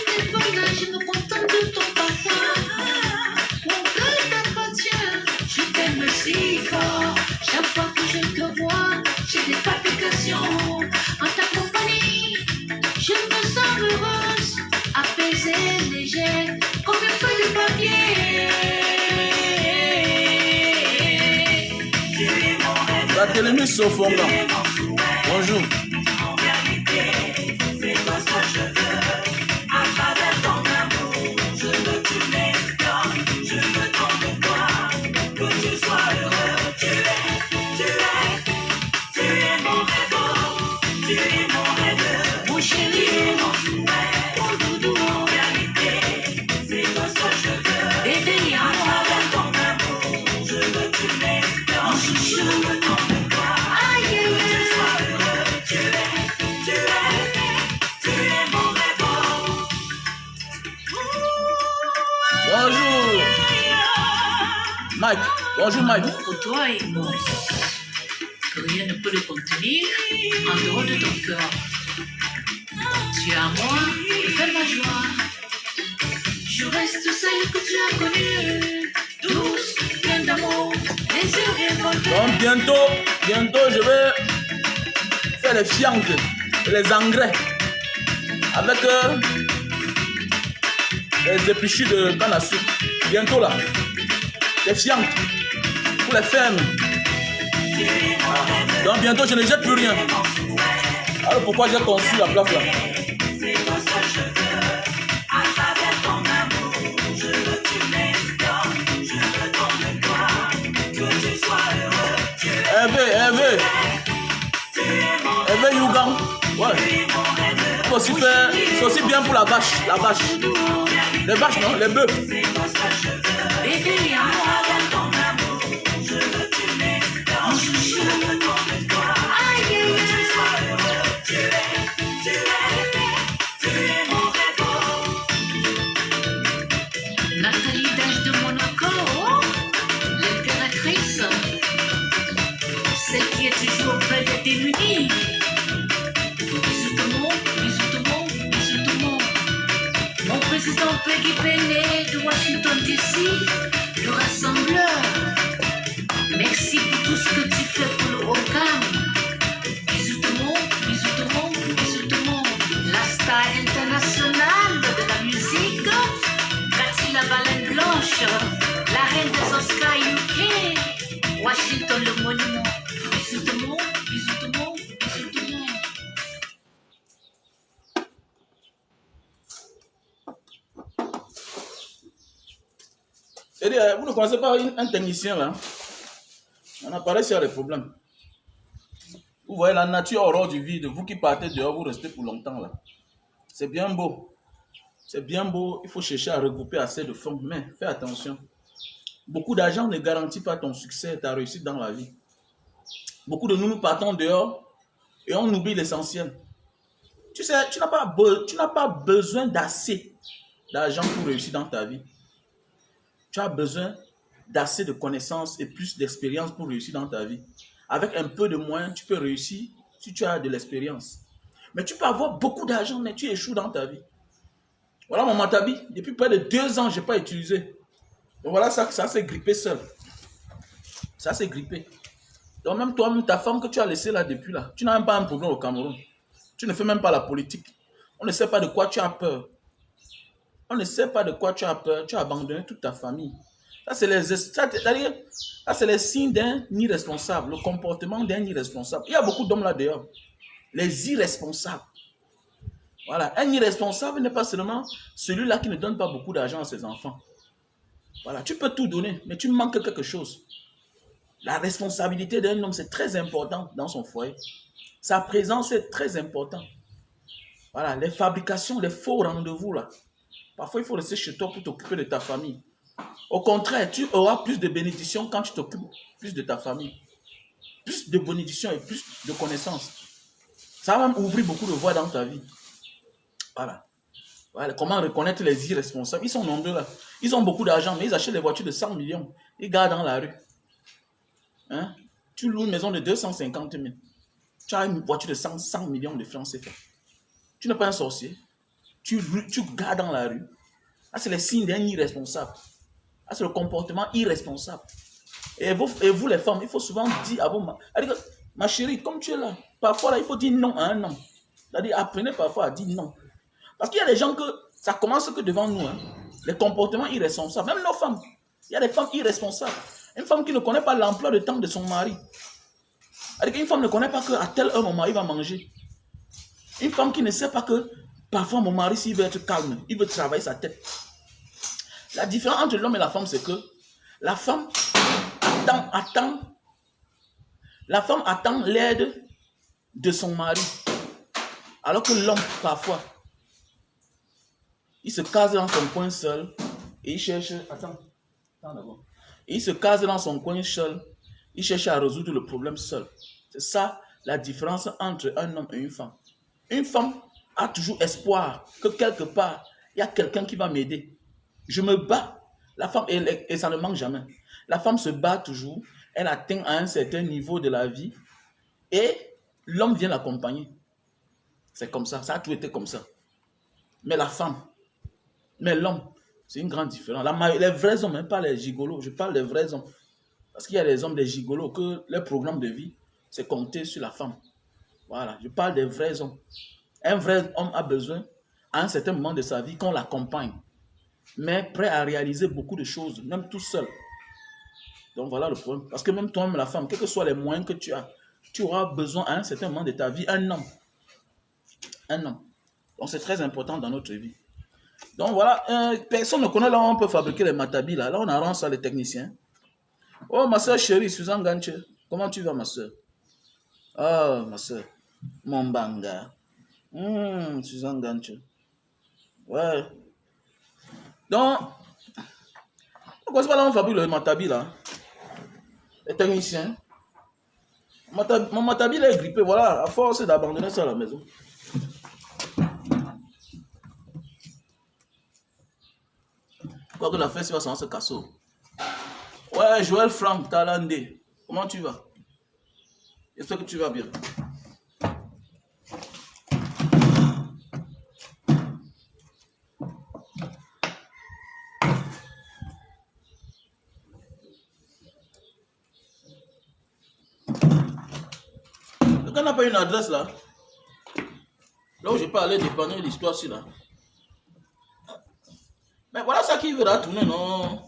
n'es pas là, je me contente de ton parfum. Mon cœur t'appartient, je t'aime si fort. Chaque fois que je te vois, j'ai des palpitations. En ta compagnie, je me sens heureuse, apaisée, légère, comme une feuille de papier. La télémise Sofonga. Bonjour. En réalité, c'est toi ce que je veux. À travers ton amour, je veux que tu m'explores. Je veux tant de toi, que tu sois heureux. Tu es mon rêve. Tu es mon rêve. Mon chéri, tu es mon souhait. Mon doudou, en réalité, c'est toi ce que je veux. Bébé, à travers ton amour, je veux que tu m'explores. Mon chouchou, je veux tant de toi. Aïe, aïe, aïe. Bonjour. Mike. Bonjour Mike. Pour toi et moi, que rien ne peut le contenir en dehors de ton cœur. Tu es à moi, fais ma joie. Je reste celle que tu as connue, douce, pleine d'amour, les yeux révoltés. Donc bientôt je vais faire les fientes et les engrais avec les épluchures de canne à sucre. Bientôt là, les fientes pour les fermes. Donc bientôt je ne jette plus rien. Alors pourquoi j'ai conçu la place là? Hervé Yougan. Ouais. C'est aussi bien pour la vache. Les vaches, non? Les bœufs. Nathalie d'âge de Monaco, l'impératrice, celle qui est toujours près des démunis. Bisous tout le monde, bisous tout le monde, bisous tout le monde. Mon président Peggy Penney de Washington DC, le rassembleur. Merci pour tout ce que tu fais pour le Ocam. Bisous tout le monde, bisous tout le monde, bisous tout le monde. La star internationale de la musique, Cathy la baleine blanche, la reine des Oscars UK, Washington le monument. Bisous tout le monde, bisous tout le monde, bisous tout le monde. C'est-à-dire, vous ne connaissez pas un technicien là? On apparaît s'il y a des problèmes. Vous voyez la nature horreur du vide. Vous qui partez dehors, vous restez pour longtemps là. C'est bien beau. C'est bien beau. Il faut chercher à regrouper assez de fonds. Mais fais attention. Beaucoup d'argent ne garantit pas ton succès et ta réussite dans la vie. Beaucoup de nous partons dehors et on oublie l'essentiel. Tu sais, tu n'as pas besoin d'assez d'argent pour réussir dans ta vie. Tu as besoin d'assez de connaissances et plus d'expérience pour réussir dans ta vie. Avec un peu de moyens, tu peux réussir si tu as de l'expérience. Mais tu peux avoir beaucoup d'argent, mais tu échoues dans ta vie. Voilà mon matabi. Depuis près de 2 ans, je n'ai pas utilisé. Donc voilà, ça s'est grippé seul. Ça s'est grippé. Donc même toi, même ta femme que tu as laissée là depuis là, tu n'as même pas un problème au Cameroun. Tu ne fais même pas la politique. On ne sait pas de quoi tu as peur. On ne sait pas de quoi tu as peur. Tu as abandonné toute ta famille. Ça, c'est les signes d'un irresponsable, le comportement d'un irresponsable. Il y a beaucoup d'hommes là dehors. Les irresponsables. Voilà. Un irresponsable n'est pas seulement celui-là qui ne donne pas beaucoup d'argent à ses enfants. Voilà. Tu peux tout donner, mais tu manques quelque chose. La responsabilité d'un homme, c'est très important dans son foyer. Sa présence est très importante. Voilà. Les fabrications, les faux rendez-vous là. Parfois, il faut rester chez toi pour t'occuper de ta famille. Au contraire, tu auras plus de bénédictions quand tu t'occupes plus de ta famille. Plus de bénédictions et plus de connaissances. Ça va même ouvrir beaucoup de voies dans ta vie. Voilà. Voilà. Comment reconnaître les irresponsables? Ils sont nombreux là. Ils ont beaucoup d'argent, mais ils achètent des voitures de 100 millions. Ils gardent dans la rue. Hein? Tu loues une maison de 250 000. Tu as une voiture de 100 millions de francs CFA. Tu n'es pas un sorcier. tu gardes dans la rue. Ça, c'est les signes d'un irresponsable. Ça, c'est le comportement irresponsable. Et vous, les femmes, il faut souvent dire à vos maris, ma chérie, comme tu es là, parfois là, il faut dire non à un homme. C'est-à-dire, apprenez parfois à dire non. Parce qu'il y a des gens que ça commence que devant nous, hein, les comportements irresponsables. Même nos femmes, il y a des femmes irresponsables. Une femme qui ne connaît pas l'emploi de temps de son mari. C'est-à-dire qu'une femme ne connaît pas qu'à telle heure mon mari va manger. Une femme qui ne sait pas que parfois mon mari, s'il veut être calme, il veut travailler sa tête. La différence entre l'homme et la femme, c'est que la femme attend l'aide de son mari. Alors que l'homme, parfois, il se case dans son coin seul et il cherche... Attends d'abord. Il se case dans son coin seul, il cherche à résoudre le problème seul. C'est ça la différence entre un homme et une femme. Une femme a toujours espoir que quelque part, il y a quelqu'un qui va m'aider. Je me bats. La femme, et ça ne manque jamais. La femme se bat toujours, elle atteint à un certain niveau de la vie et l'homme vient l'accompagner. C'est comme ça, ça a toujours été comme ça. Mais la femme, mais l'homme, c'est une grande différence. Les vrais hommes, même pas les gigolos, je parle des vrais hommes. Parce qu'il y a des hommes, des gigolos, que leur programme de vie, c'est compter sur la femme. Voilà, je parle des vrais hommes. Un vrai homme a besoin, à un certain moment de sa vie, qu'on l'accompagne. Mais prêt à réaliser beaucoup de choses, même tout seul. Donc voilà le problème. Parce que même toi-même, la femme, quels que soient les moyens que tu as, tu auras besoin à un certain moment de ta vie, un homme. Un homme. Donc c'est très important dans notre vie. Donc voilà, personne ne connaît là où on peut fabriquer les matabis. Là on arrange ça, les techniciens. Oh, ma soeur chérie, Suzanne Ganche. Comment tu vas, ma soeur? Oh, ma soeur. Mon banga. Suzanne Ganche. Ouais. Donc, c'est pas là où on fabrique le matabi, là. Les techniciens. Mon matabi, il est grippé. Voilà, à force d'abandonner ça à la maison. Quoi que la fête, va s'en se casser. Ouais, Joël Franck, Talandé. Comment tu vas? J'espère que tu vas bien. Quelqu'un n'a pas une adresse là? Là où je peux aller dépanner l'histoire ci là. Mais voilà ça qui verra tourner, non?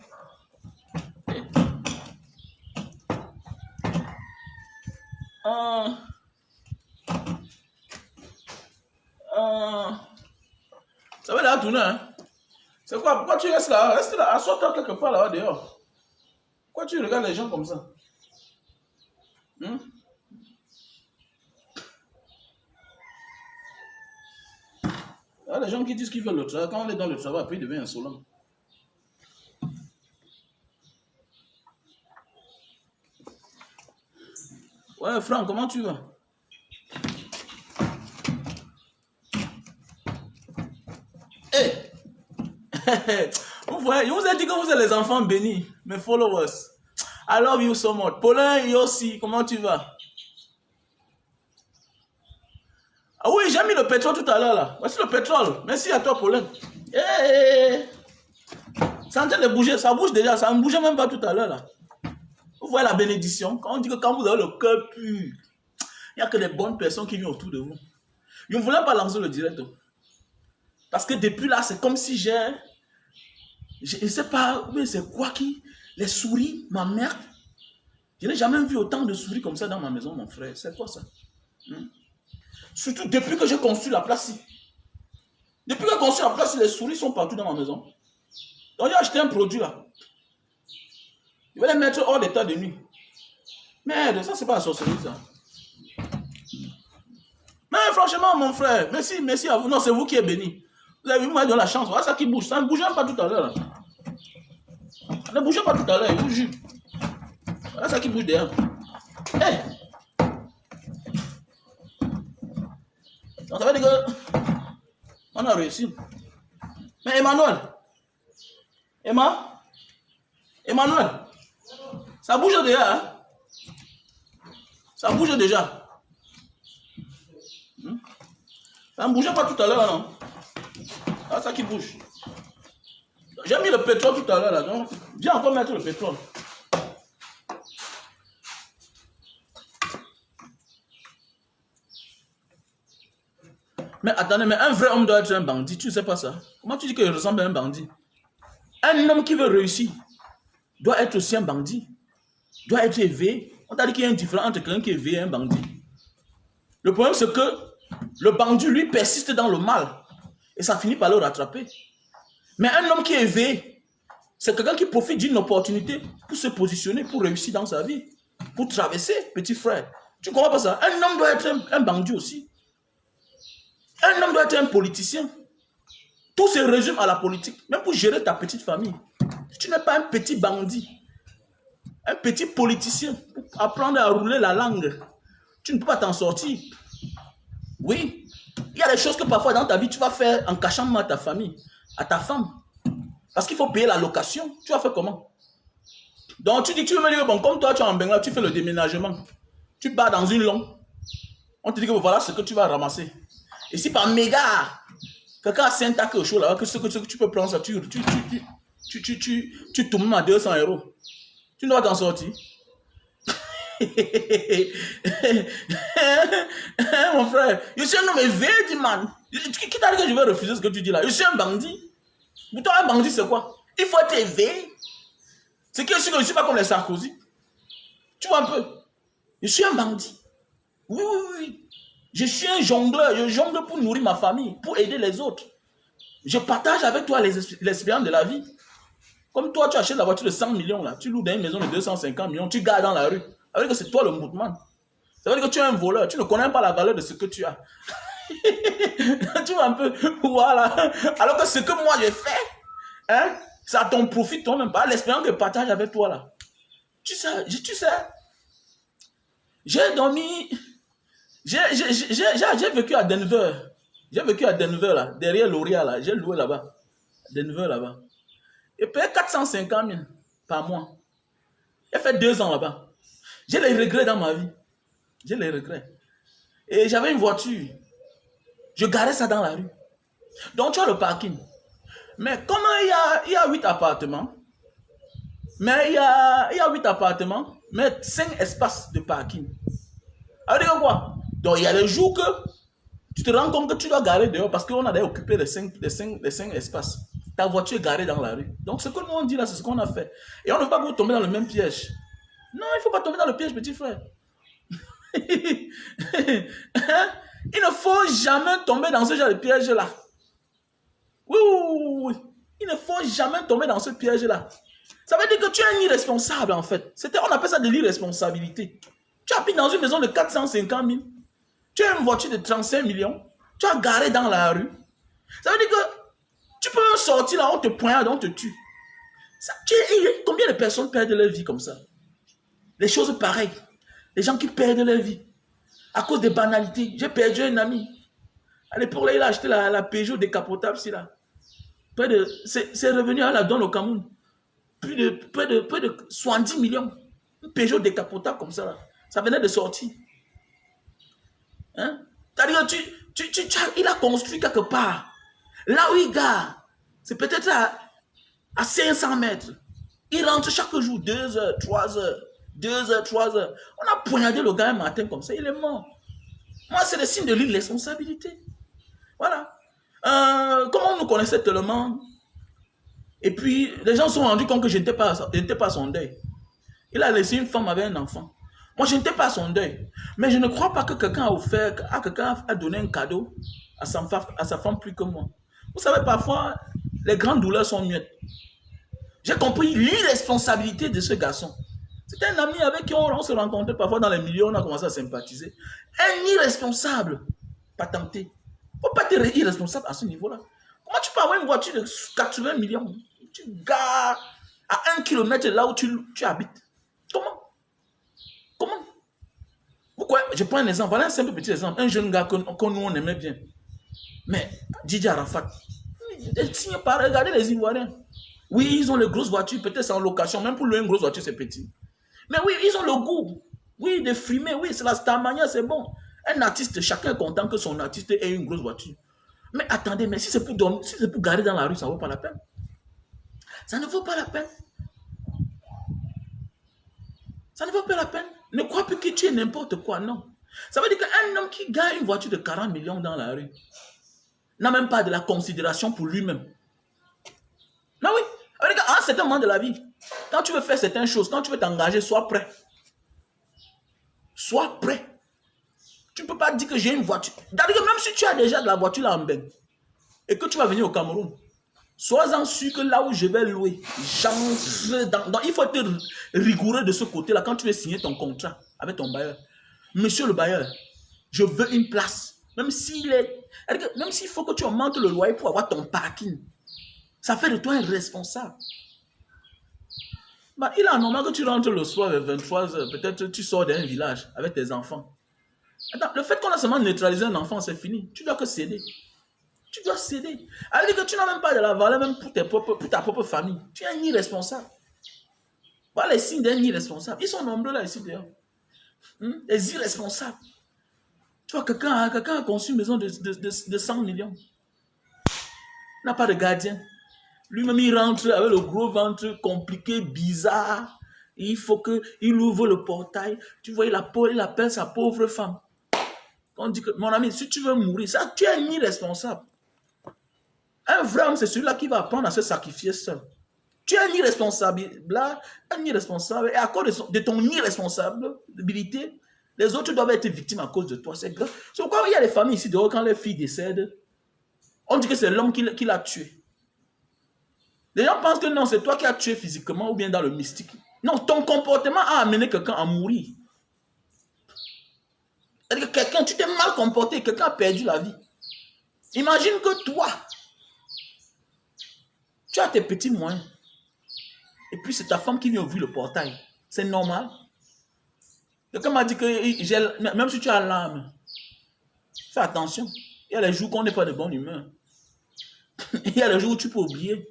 Ça va là tourner, hein? C'est quoi? Pourquoi tu restes là? Reste là, assois-toi quelque part là dehors. Pourquoi tu regardes les gens comme ça? Il y a des gens qui disent qu'ils veulent le travail. Quand on est dans le travail, après il devient insolent. Ouais, Franck, comment tu vas? Vous voyez, je vous ai dit que vous êtes les enfants bénis, mes followers. I love you so much. Paulin et aussi, comment tu vas? Ah oui, j'ai mis le pétrole tout à l'heure là. Voici le pétrole. Merci à toi, Paulin. C'est en train de bouger, ça bouge déjà, ça ne bougeait même pas tout à l'heure là. Vous voyez la bénédiction? Quand on dit que quand vous avez le cœur pur, il n'y a que des bonnes personnes qui viennent autour de vous. Je ne voulais pas lancer le direct. Parce que depuis là, c'est comme si j'ai... Je ne sais pas, mais c'est quoi qui... Les souris, ma mère. Je n'ai jamais vu autant de souris comme ça dans ma maison, mon frère. C'est quoi ça? Surtout depuis que j'ai construit la place ici. Depuis que j'ai construit la place ici, les souris sont partout dans ma maison. Donc j'ai acheté un produit là. Je vais les mettre hors d'état de nuit. Merde, ça c'est pas la sorcellerie ça. Mais franchement, mon frère, merci à vous. Non, c'est vous qui êtes béni. Vous avez vu, moi, de la chance. Voilà ça qui bouge. Ça ne bougeait pas tout à l'heure. Ça ne bougeait pas tout à l'heure, je vous jure. Voilà ça qui bouge derrière. Hey! Donc ça veut dire que on a réussi. Mais Emmanuel, Emmanuel, ça bouge déjà. Hein? Ça bouge déjà. Ça ne bougeait pas tout à l'heure, non? Ah, ça qui bouge. J'ai mis le pétrole tout à l'heure là, donc viens encore mettre le pétrole. Mais attendez, mais un vrai homme doit être un bandit, tu ne sais pas ça? Comment tu dis qu'il ressemble à un bandit? Un homme qui veut réussir doit être aussi un bandit, doit être élevé. On t'a dit qu'il y a une différence entre quelqu'un qui est élevé et un bandit. Le problème c'est que le bandit lui persiste dans le mal et ça finit par le rattraper. Mais un homme qui est élevé, c'est quelqu'un qui profite d'une opportunité pour se positionner, pour réussir dans sa vie, pour traverser, petit frère. Tu ne comprends pas ça? Un homme doit être un bandit aussi. Un homme doit être un politicien. Tout se résume à la politique, même pour gérer ta petite famille. Si tu n'es pas un petit bandit, un petit politicien, pour apprendre à rouler la langue, tu ne peux pas t'en sortir. Oui, il y a des choses que parfois dans ta vie, tu vas faire en cachant à ta famille, à ta femme. Parce qu'il faut payer la location. Tu vas faire comment? Donc tu dis, tu veux me dire, bon, comme toi, tu es en Bengala, tu fais le déménagement. Tu pars dans une longue. On te dit que voilà ce que tu vas ramasser. Et si par mégarde, quelqu'un a 5 tacs au chaud là, que ce que tu peux prendre ça, tu tombes à 200 €. Tu ne dois t'en sortir. Mon frère, je suis un homme éveillé, man. Qui t'a dit que je vais refuser ce que tu dis là? Je suis un bandit. Pour toi, un bandit, c'est quoi? Il faut être éveillé. C'est que je ne suis pas comme les Sarkozy. Tu vois un peu? Je suis un bandit. Oui, oui, oui. Je suis un jongleur. Je jongle pour nourrir ma famille, pour aider les autres. Je partage avec toi l'expérience de la vie. Comme toi, tu achètes la voiture de 100 millions, là. Tu loues dans une maison de 250 millions, tu gardes dans la rue. Ça veut dire que c'est toi le moutman. Ça veut dire que tu es un voleur. Tu ne connais pas la valeur de ce que tu as. Tu vois un peu, voilà. Alors que ce que moi j'ai fait, hein, ça t'en profite toi-même pas. L'expérience que je partage avec toi là. Tu sais, j'ai dormi, j'ai vécu à Denver. J'ai vécu à Denver là, derrière L'Oréal là. J'ai loué là-bas. Denver là-bas. Et payé 450 000 par mois. J'ai fait 2 ans là-bas. J'ai les regrets dans ma vie. J'ai les regrets. Et j'avais une voiture. Je garais ça dans la rue. Donc tu as le parking. Mais comme il y a 8 appartements, mais il y a 8 appartements, mais 5 espaces de parking. Alors quoi? Donc il y a des jours que tu te rends compte que tu dois garer dehors parce qu'on a occupé les 5 espaces. Ta voiture est garée dans la rue. Donc ce que nous on dit là, c'est ce qu'on a fait. Et on ne veut pas que vous tombiez dans le même piège. Non, il ne faut pas tomber dans le piège, petit frère. Il ne faut jamais tomber dans ce genre de piège-là. Oui, oui, oui, oui. Il ne faut jamais tomber dans ce piège-là. Ça veut dire que tu es un irresponsable, en fait. On appelle ça de l'irresponsabilité. Tu habites dans une maison de 450 000. Tu as une voiture de 35 millions. Tu as garé dans la rue. Ça veut dire que tu peux sortir là, on te poignarde, on te tue. Combien de personnes perdent leur vie comme ça? Les choses pareilles. Les gens qui perdent leur vie à cause des banalités. J'ai perdu un ami. À l'époque, là, il a acheté la Peugeot décapotable, c'est revenu à la donne au Cameroun. Près de 70 millions. Une Peugeot décapotable comme ça, là. Ça venait de sortir. Hein? C'est-à-dire que il a construit quelque part. Là où il gare, c'est peut-être à 500 mètres. Il rentre chaque jour 2 heures, 3 heures. 2 heures, 3 heures. On a poignardé le gars un matin comme ça, il est mort. Moi, c'est le signe de l'irresponsabilité. Voilà. Comme on nous connaissait tellement, et puis les gens se sont rendus compte que je n'étais pas à son deuil. Il a laissé une femme avec un enfant. Moi, je n'étais pas à son deuil. Mais je ne crois pas que quelqu'un a donné un cadeau à sa femme plus que moi. Vous savez, parfois, les grandes douleurs sont muettes. J'ai compris l'irresponsabilité de ce garçon. C'était un ami avec qui on se rencontrait parfois dans les milieux, on a commencé à sympathiser. Un irresponsable, patenté. Il ne faut pas être irresponsable à ce niveau-là. Comment tu peux avoir une voiture de 80 millions? Tu gares à 1 kilomètre là où tu habites. Comment? Pourquoi? Je prends un exemple. Voilà un simple petit exemple. Un jeune gars que nous on aimait bien. Mais Didier Arafat, regardez les Ivoiriens. Oui, ils ont les grosses voitures, peut-être c'est en location. Même pour louer une grosse voiture, c'est petit. Mais oui, ils ont le goût. Oui, de frimer, oui, c'est la star mania, c'est bon. Un artiste, chacun est content que son artiste ait une grosse voiture. Mais attendez, mais si c'est pour dormir, si c'est pour garer dans la rue, ça ne vaut pas la peine. Ça ne vaut pas la peine. Ça ne vaut pas la peine. Ne crois plus que tu es n'importe quoi, non. Ça veut dire qu'un homme qui gagne une voiture de 40 millions dans la rue n'a même pas de la considération pour lui-même. Non, oui. Ça veut dire qu'à un certain moment de la vie, quand tu veux faire certaines choses, quand tu veux t'engager, sois prêt. Sois prêt. Tu ne peux pas dire que j'ai une voiture. C'est-à-dire que même si tu as déjà de la voiture là en Beng et que tu vas venir au Cameroun, sois-en sûr que là où je vais louer, il faut être rigoureux de ce côté-là quand tu veux signer ton contrat avec ton bailleur. Monsieur le bailleur, je veux une place. Même s'il faut que tu augmentes le loyer pour avoir ton parking, ça fait de toi un responsable. Bah, il est normal que tu rentres le soir vers 23h, peut-être tu sors d'un village avec tes enfants. Attends, le fait qu'on a seulement neutralisé un enfant, c'est fini. Tu dois que céder. Tu dois céder. Alors que tu n'as même pas de la valeur même pour ta propre famille. Tu es un irresponsable. Voilà les signes d'un irresponsable. Ils sont nombreux là ici d'ailleurs. Les irresponsables. Tu vois, quelqu'un a conçu une maison de 100 millions. Il n'a pas de gardien. Lui-même, il rentre avec le gros ventre compliqué, bizarre. Et il faut qu'il ouvre le portail. Tu vois, il appelle sa pauvre femme. On dit que, mon ami, si tu veux mourir, ça, tu es un irresponsable. Un vrai homme, c'est celui-là qui va apprendre à se sacrifier seul. Tu es un irresponsable. Là, un irresponsable. Et à cause de ton irresponsabilité, les autres doivent être victimes à cause de toi. C'est grave. C'est pourquoi il y a des familles ici dehors, quand les filles décèdent, on dit que c'est l'homme qui l'a tué. Les gens pensent que non, c'est toi qui as tué physiquement ou bien dans le mystique. Non, ton comportement a amené quelqu'un à mourir. C'est-à-dire que quelqu'un, tu t'es mal comporté, quelqu'un a perdu la vie. Imagine que toi, tu as tes petits moyens. Et puis c'est ta femme qui vient ouvrir le portail. C'est normal. Quelqu'un m'a dit que même si tu as l'âme, fais attention. Il y a les jours qu'on n'est pas de bonne humeur. Il y a les jours où tu peux oublier.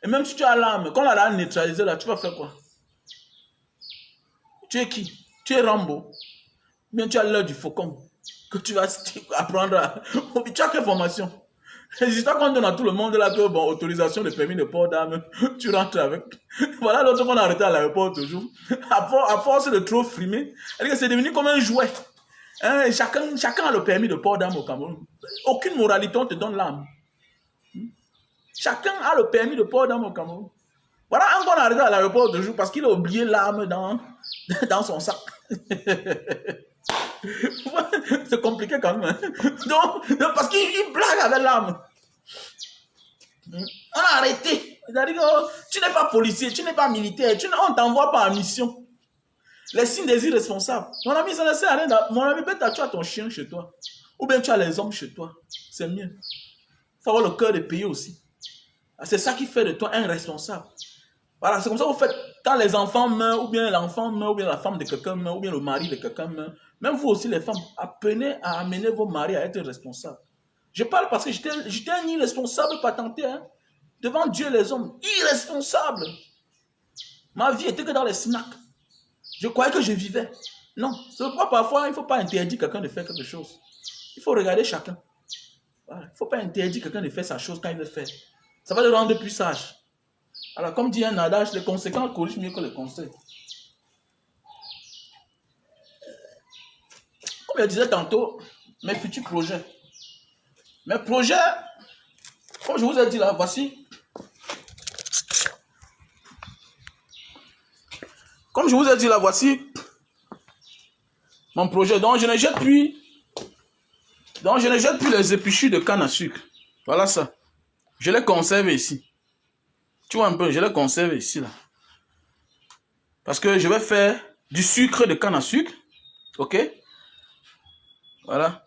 Et même si tu as l'âme, quand la lame neutralisée là, tu vas faire quoi? Tu es qui? Tu es Rambo? Bien tu as l'heure du faucon. Que tu vas apprendre à... Tu as quelle formation? C'est ça qu'on donne à tout le monde là que, bon, autorisation de permis de port d'armes, tu rentres avec. Voilà l'autre qu'on a arrêté à l'aéroport toujours. À force de trop frimer, c'est devenu comme un jouet. Hein, chacun a le permis de port d'armes au Cameroun. Aucune moralité, on te donne l'arme. Chacun a le permis de port d'armes au Cameroun. Voilà un qu'on a arrêté à l'aéroport toujours parce qu'il a oublié l'arme dans son sac. C'est compliqué quand même. Donc, parce qu'il blague avec l'arme. On a arrêté. C'est-à-dire que tu n'es pas policier, tu n'es pas militaire, on ne t'envoie pas en mission. Les signes des irresponsables. Mon ami, ça ne sert à rien. Mon ami, peut-être tu as ton chien chez toi. Ou bien tu as les hommes chez toi. C'est mieux. Il faut avoir le cœur de payer aussi. C'est ça qui fait de toi un responsable. Voilà, c'est comme ça que vous faites. Quand les enfants meurent, ou bien l'enfant meurt, ou bien la femme de quelqu'un meurt, ou bien le mari de quelqu'un meurt, même vous aussi les femmes, apprenez à amener vos maris à être responsables. Je parle parce que j'étais un irresponsable patenté, hein, devant Dieu et les hommes. Irresponsable. Ma vie était que dans les snacks. Je croyais que je vivais. Non, c'est pourquoi parfois il ne faut pas interdire quelqu'un de faire quelque chose. Il faut regarder chacun. Voilà. Il ne faut pas interdire quelqu'un de faire sa chose quand il veut faire. Ça va le rendre plus sage. Alors, comme dit un adage, les conséquences corrigent mieux que les conseils. Comme je disais tantôt, mes futurs projets. Mes projets, comme je vous ai dit là, voici. Comme je vous ai dit là, voici mon projet. Donc, je ne jette plus les épluchures de canne à sucre. Voilà ça. Je les conserve ici. Tu vois un peu, je les conserve ici là. Parce que je vais faire du sucre de canne à sucre. Ok? Voilà.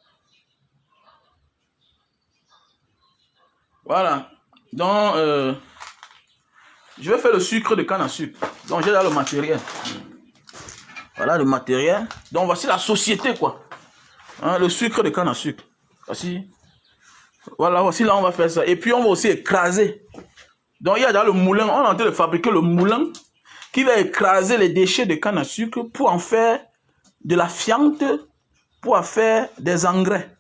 Voilà. Donc, je vais faire le sucre de canne à sucre. Donc, j'ai là le matériel. Voilà le matériel. Donc, voici la société, quoi. Hein, le sucre de canne à sucre. Voici. Voilà, voici là, on va faire ça. Et puis, on va aussi écraser. Donc, il y a dans le moulin, on est en train de fabriquer le moulin qui va écraser les déchets de canne à sucre pour en faire de la fiente, pour en faire des engrais.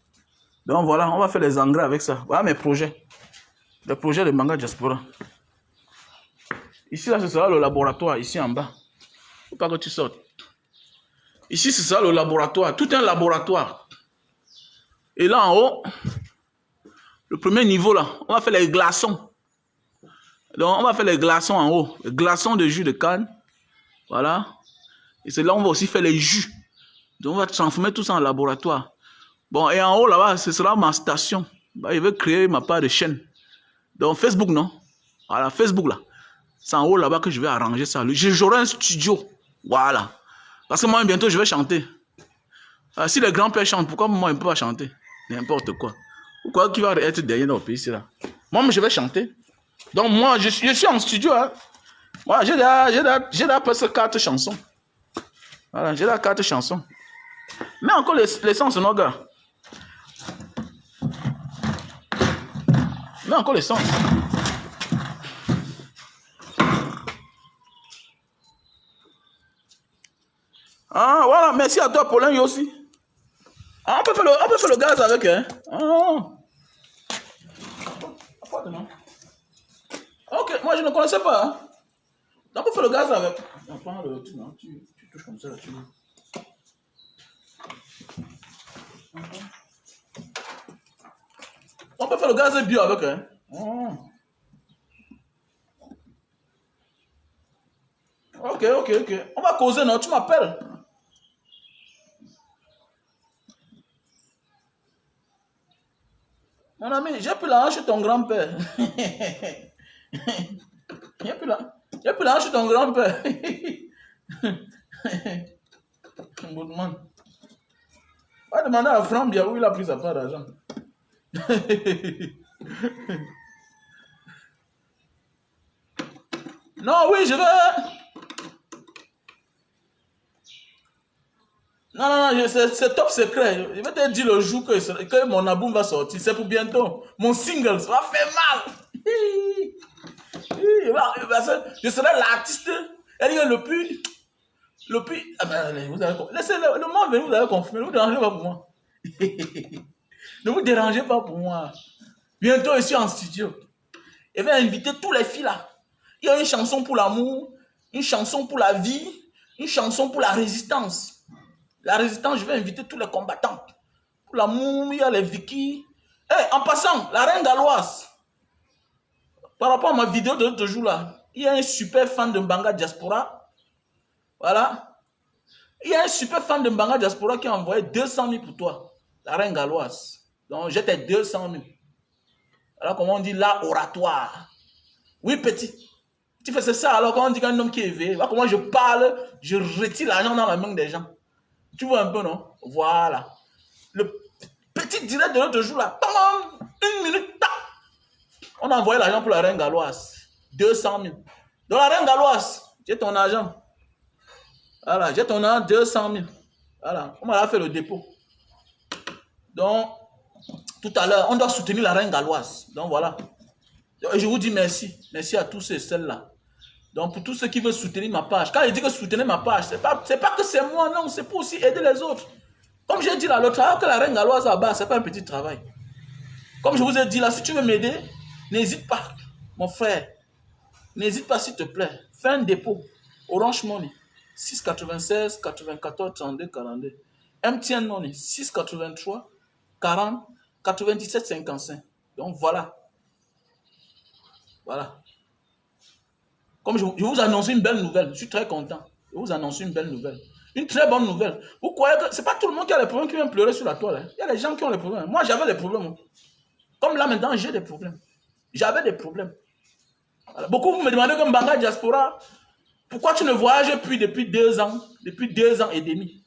Donc voilà, on va faire les engrais avec ça. Voilà mes projets. Les projets de Mbanga Diaspora. Ici, là, ce sera le laboratoire, ici en bas. Faut pas que tu sortes. Ici, ce sera le laboratoire. Tout un laboratoire. Et là, en haut, le premier niveau, là, on va faire les glaçons. Donc, on va faire les glaçons en haut. Les glaçons de jus de canne. Voilà. Et c'est là où on va aussi faire les jus. Donc, on va transformer tout ça en laboratoire. Bon, et en haut, là-bas, ce sera ma station. Bah, je vais créer ma part de chaîne. Donc, Facebook, non? Voilà, Facebook, là. C'est en haut, là-bas, que je vais arranger ça. J'aurai un studio. Voilà. Parce que moi, bientôt, je vais chanter. Si les grands-pères chantent, pourquoi moi, je ne peux pas chanter? N'importe quoi. Pourquoi qui va être derrière dans le pays, là? Moi, je vais chanter. Donc, moi, je suis en studio. Hein. Moi, j'ai déjà presque 4 chansons. Voilà, j'ai déjà 4 chansons. Mais encore l'essence, non, gars. Mais encore l'essence. Ah, voilà, merci à toi, Paulin, aussi. Ah, on peut faire le gaz avec, hein. Ah. Ok, moi, je ne connaissais pas. Hein. On peut faire le gaz avec. On prend le truc, non, tu touches comme ça, là, tu vois. On peut faire le gaz bio avec, hein. Oh. Ok. On va causer, non? Tu m'appelles. Mon ami, j'ai pris la hanche de ton grand-père. J'ai pris la hanche de ton grand-père. Goodman. Va demander à Franck où il a pris sa part d'argent. Non, oui, je vais. Non, c'est top secret. Je vais te dire le jour que mon album va sortir. C'est pour bientôt. Mon single, ça va faire mal. Je serai l'artiste le plus. Ah ben, vous allez, laissez le moment venir, vous allez confirmer. Ne vous dérangez pas pour moi. Ne vous dérangez pas pour moi. Bientôt, je suis en studio. Je vais inviter tous les filles là. Il y a une chanson pour l'amour, une chanson pour la vie, une chanson pour la résistance. La résistance, je vais inviter tous les combattants. Pour l'amour, il y a les Vicky. En passant, la reine galloise. Par rapport à ma vidéo de l'autre jour là, il y a un super fan de Mbanga Diaspora. Voilà. Il y a un super fan de Mbanga Diaspora qui a envoyé 200 000 pour toi. La reine galloise. Donc, j'étais 200 000. Alors, comment on dit là, oratoire. Oui, petit. Tu fais ça, alors quand on dit qu'un homme qui est éveillé, voilà comment je parle, je retire l'argent dans la main des gens. Tu vois un peu, non? Voilà. Le petit direct de l'autre jour, là, 1 minute, tac. On a envoyé l'argent pour la reine galloise. 200 000. Donc la reine galloise, j'ai ton argent. Voilà, j'ai ton argent, 200 000. Voilà, on m'a fait le dépôt. Donc, tout à l'heure, on doit soutenir la reine galloise. Donc voilà. Et je vous dis merci. Merci à tous ces celles-là. Donc pour tous ceux qui veulent soutenir ma page. Quand je dis que soutenir ma page, c'est pas que c'est moi, non. C'est pour aussi aider les autres. Comme j'ai dit là, le travail que la reine galloise a bas, c'est pas un petit travail. Comme je vous ai dit là, si tu veux m'aider, n'hésite pas, mon frère. N'hésite pas s'il te plaît. Fais un dépôt. Orange Money. 696 94 32 42. MTN Money. 683 40 97 55. Donc voilà. Voilà. Comme je vous annonce une belle nouvelle, je suis très content. Je vous annonce une belle nouvelle. Une très bonne nouvelle. Vous croyez que c'est pas tout le monde qui a les problèmes qui vient pleurer sur la toile. Hein? Il y a des gens qui ont les problèmes. Moi, j'avais des problèmes. Comme là, maintenant, j'ai des problèmes. J'avais des problèmes. Voilà. Beaucoup me demandaient comme Mbanga Diaspora, pourquoi tu ne voyages plus depuis 2 ans, depuis 2 ans et demi?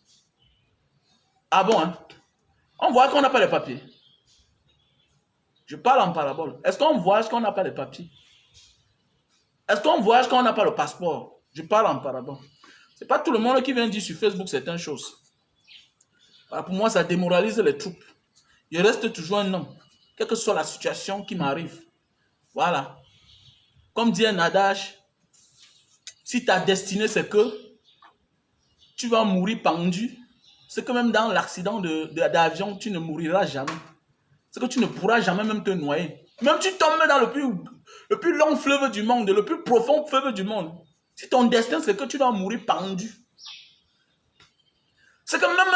Ah bon, hein? On voit qu'on n'a pas les papiers. Je parle en parabole. Est-ce qu'on voyage quand on n'a pas les papiers? Est-ce qu'on voyage quand on n'a pas le passeport? Je parle en parabole. Ce n'est pas tout le monde qui vient dire sur Facebook certaines choses. Voilà, pour moi, ça démoralise les troupes. Je reste toujours un homme, quelle que soit la situation qui m'arrive. Voilà. Comme dit un adage, si ta destinée c'est que tu vas mourir pendu, c'est que même dans l'accident d'avion, tu ne mouriras jamais. c'est que tu ne pourras jamais même te noyer. Même si tu tombes dans le plus long fleuve du monde, le plus profond fleuve du monde, si ton destin c'est que tu dois mourir pendu, c'est que même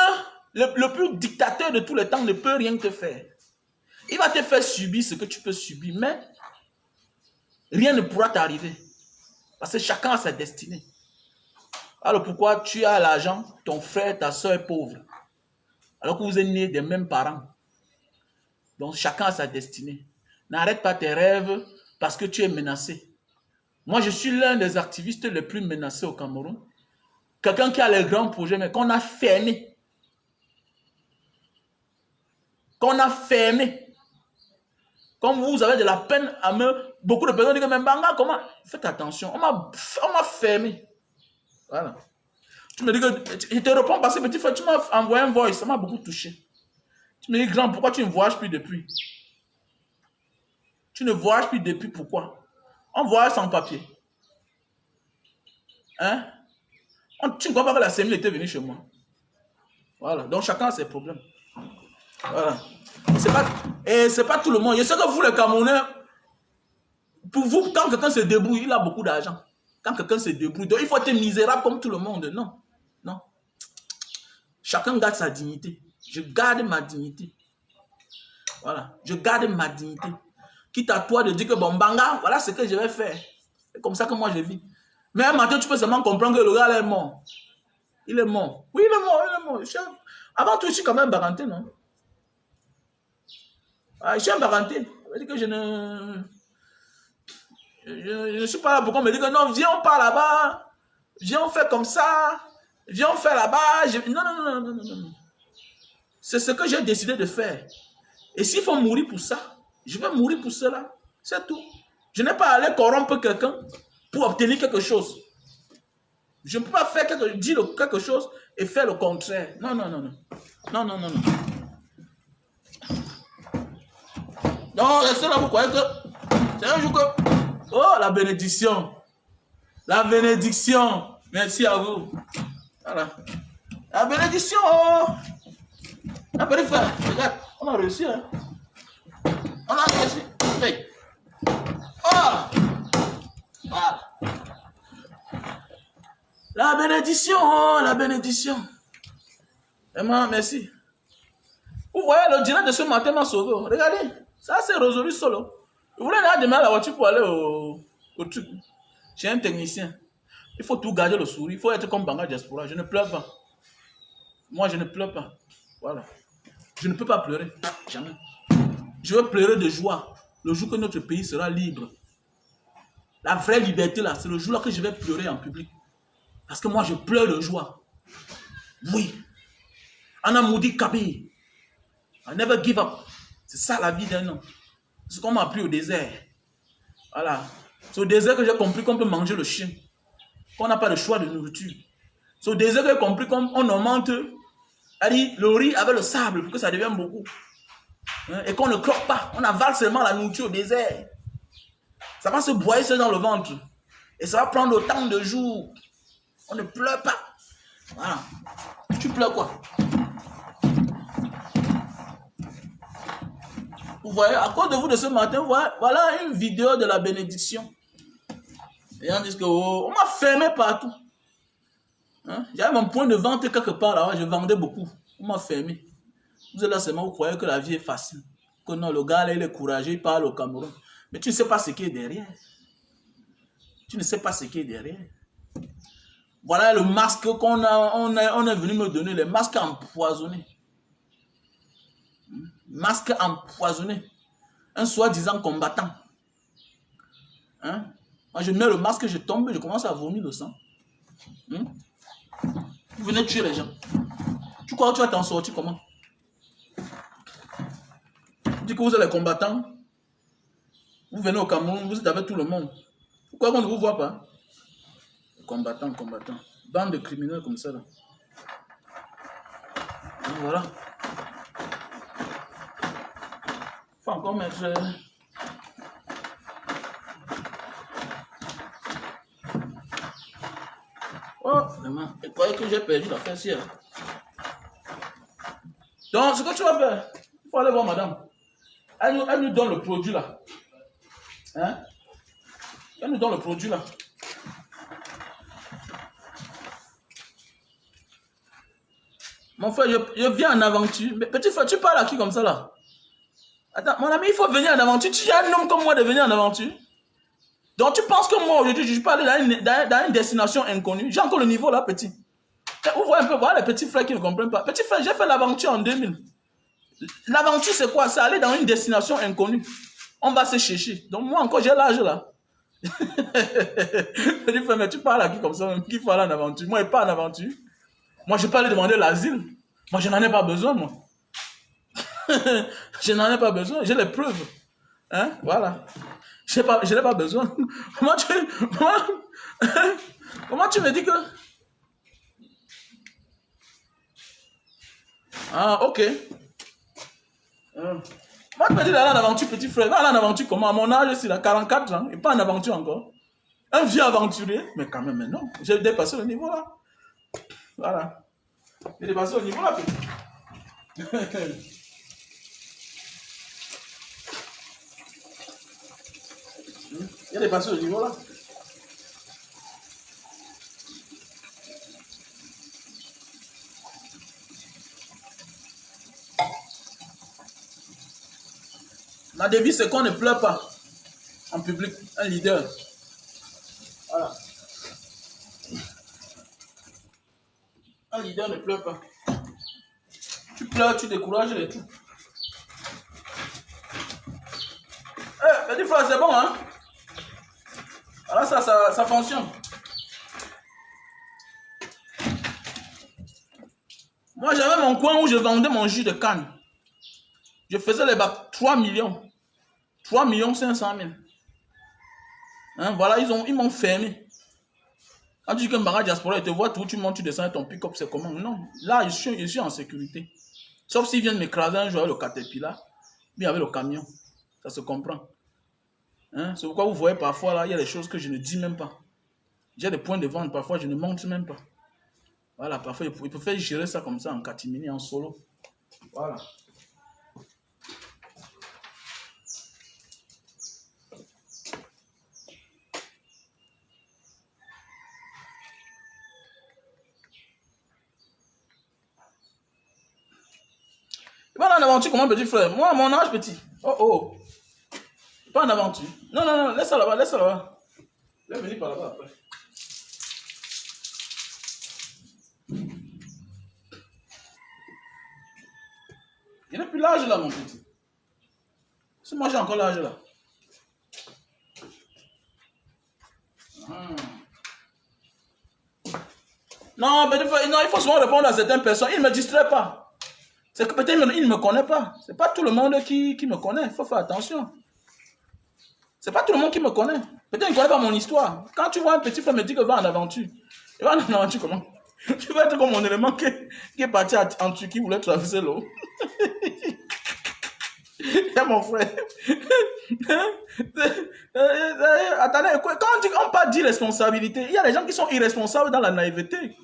le plus dictateur de tous les temps ne peut rien te faire. Il va te faire subir ce que tu peux subir, mais rien ne pourra t'arriver. Parce que chacun a sa destinée. Alors pourquoi tu as l'argent, ton frère, ta soeur est pauvre, alors que vous êtes nés des mêmes parents? Donc chacun a sa destinée. N'arrête pas tes rêves parce que tu es menacé. Moi, je suis l'un des activistes les plus menacés au Cameroun. Quelqu'un qui a les grands projets, mais qu'on a fermé. Qu'on a fermé. Comme vous avez de la peine à me... Beaucoup de personnes disent, mais Mbanga, comment? Faites attention, on m'a fermé. Voilà. Tu me dis que... Je te réponds parce que petit frère, tu m'as envoyé un voice, ça m'a beaucoup touché. Tu me dis, grand, pourquoi tu ne voyages plus depuis? Tu ne voyages plus depuis, pourquoi? On voyage sans papier. Hein? Tu ne crois pas que la CEMI était venue chez moi? Voilà. Donc chacun a ses problèmes. Voilà. C'est pas tout le monde. Je sais que vous, les Camerounais, pour vous, quand quelqu'un se débrouille, il a beaucoup d'argent. Quand quelqu'un se débrouille, donc il faut être misérable comme tout le monde. Non. Non. Chacun garde sa dignité. Je garde ma dignité. Voilà. Je garde ma dignité. Quitte à toi de dire que bon, Mbanga, voilà ce que je vais faire. C'est comme ça que moi je vis. Mais un matin, tu peux seulement comprendre que le gars est mort. Il est mort. Oui, il est mort, il est mort. Avant tout, je suis quand même baranté, non? Ah, je suis un baranté. Ça veut dire que je ne suis pas là pour qu'on me dise que non, viens, on part là-bas. Viens, on fait comme ça. Viens, on fait là-bas. Non. C'est ce que j'ai décidé de faire. Et s'il faut mourir pour ça, je vais mourir pour cela. C'est tout. Je n'ai pas à aller corrompre quelqu'un pour obtenir quelque chose. Je ne peux pas faire dire quelque chose et faire le contraire. Non. Non, restez là, vous croyez que c'est un jour que... Oh, la bénédiction. La bénédiction. Merci à vous. Voilà. La bénédiction. La petit frère, regarde, on a réussi. Hein? On a réussi. Hey. Oh. La bénédiction, la bénédiction. Vraiment, merci. Vous voyez, le direct de ce matin m'a sauvé. Regardez, ça c'est résolu solo. Je voulais aller demain à la voiture pour aller au truc. J'ai un technicien. Il faut tout garder le sourire. Il faut être comme Banga Diaspora. Je ne pleure pas. Moi, je ne pleure pas. Voilà. Je ne peux pas pleurer. Jamais. Je veux pleurer de joie. Le jour que notre pays sera libre. La vraie liberté là, c'est le jour là que je vais pleurer en public. Parce que moi, je pleure de joie. Oui. Anna Moudi Kabi. I never give up. C'est ça la vie d'un homme. C'est ce qu'on m'a appris au désert. Voilà. C'est au désert que j'ai compris qu'on peut manger le chien. Qu'on n'a pas le choix de nourriture. C'est au désert que j'ai compris qu'on augmente le riz avec le sable pour que ça devienne beaucoup. Et qu'on ne croque pas. On avale seulement la nourriture au désert. Ça va se broyer dans le ventre. Et ça va prendre autant de jours. On ne pleure pas. Voilà. Tu pleures quoi? Vous voyez, à cause de vous de ce matin, voilà une vidéo de la bénédiction. Et on dit que on m'a fermé partout. Hein? J'avais mon point de vente quelque part là, je vendais beaucoup. On m'a fermé. Vous êtes là seulement, vous croyez que la vie est facile. Que non, le gars là, il est courageux, il parle au Cameroun. Mais tu ne sais pas ce qui est derrière. Tu ne sais pas ce qui est derrière. Voilà le masque qu'on on est venu me donner, les masques empoisonnés. Masque empoisonné. Un soi-disant combattant. Hein? Moi, je mets le masque, je tombe, je commence à vomir le sang. Vous venez tuer les gens. Tu crois que tu vas t'en sortir comment? Tu dis que vous êtes les combattants. Vous venez au Cameroun, vous êtes avec tout le monde. Pourquoi on ne vous voit pas? Combattant. Bande de criminels comme ça là. Donc, voilà. Faut encore mettre... Oh, vraiment. Je croyais que j'ai perdu la fessière. Donc, ce que tu vas faire, il faut aller voir madame. Elle nous donne le produit là. Hein? Elle nous donne le produit là. Mon frère, je viens en aventure. Mais petit frère, tu parles à qui comme ça là? Attends, mon ami, il faut venir en aventure. Tu as un homme comme moi de venir en aventure. Donc tu penses que moi aujourd'hui, je peux aller dans une destination inconnue. J'ai encore le niveau là, petit. Vous voyez un peu, voilà les petits frères qui ne comprennent pas. Petit frère, j'ai fait l'aventure en 2000. L'aventure, c'est quoi? C'est aller dans une destination inconnue. On va se chercher. Donc moi encore, j'ai l'âge là. Petit frère, mais tu parles à qui comme ça? Qui faut aller en aventure? Moi, je ne pas en aventure. Moi, je ne vais pas aller demander l'asile. Moi, je n'en ai pas besoin, moi. Je n'en ai pas besoin. J'ai les preuves. Hein? Voilà. Je n'ai pas besoin. Comment tu me dis que... Ah, ok. Moi, tu me dis d'aller en aventure, petit frère. Va aller en aventure comment? À mon âge, c'est à 44 ans. Et pas en aventure encore. Un vieux aventurier. Mais quand même, mais non. J'ai dépassé le niveau là. Voilà. J'ai dépassé le niveau là, petit. J'ai dépassé le niveau là. Ma devise, c'est qu'on ne pleure pas en public, un leader. Voilà. Un leader ne pleure pas. Tu pleures, tu décourages les tout. Eh, petit frère, c'est bon, hein? Alors ça fonctionne. Moi, j'avais mon coin où je vendais mon jus de canne. Je faisais les bacs 3 millions. 3 500 000. Hein, voilà, ils m'ont fermé. Quand tu dis que Mara Diaspora, ils te voient tout, tu montes, tu descends ton pick-up, c'est comment? Non, là, je suis en sécurité. Sauf s'ils viennent m'écraser un jour avec le Caterpillar, mais avec le camion. Ça se comprend. Hein? C'est pourquoi vous voyez parfois, là, il y a des choses que je ne dis même pas. J'ai des points de vente, parfois, je ne monte même pas. Voilà, parfois, ils peuvent gérer ça comme ça, en catimini, en solo. Voilà. Pas en aventure comme un petit frère. Moi, à mon âge, petit. Oh, oh. Pas en aventure. Non, non, non, laisse ça là-bas, laisse ça là-bas. Je vais venir par là-bas après. Il n'est plus l'âge là, mon petit. Si moi j'ai encore l'âge là. Non, mais non, il faut souvent répondre à certaines personnes. Il ne me distrait pas. C'est que peut-être il ne me connaît pas. Ce n'est pas tout le monde qui me connaît. Il faut faire attention. Ce n'est pas tout le monde qui me connaît. Peut-être qu'il ne connaît pas mon histoire. Quand tu vois un petit frère me dire que va en aventure. Il va en aventure comment? Tu vas être comme mon élément qui est parti en Turquie, qui voulait traverser l'eau. Et mon frère. Attendez, quand on parle d'irresponsabilité, il y a des gens qui sont irresponsables dans la naïveté.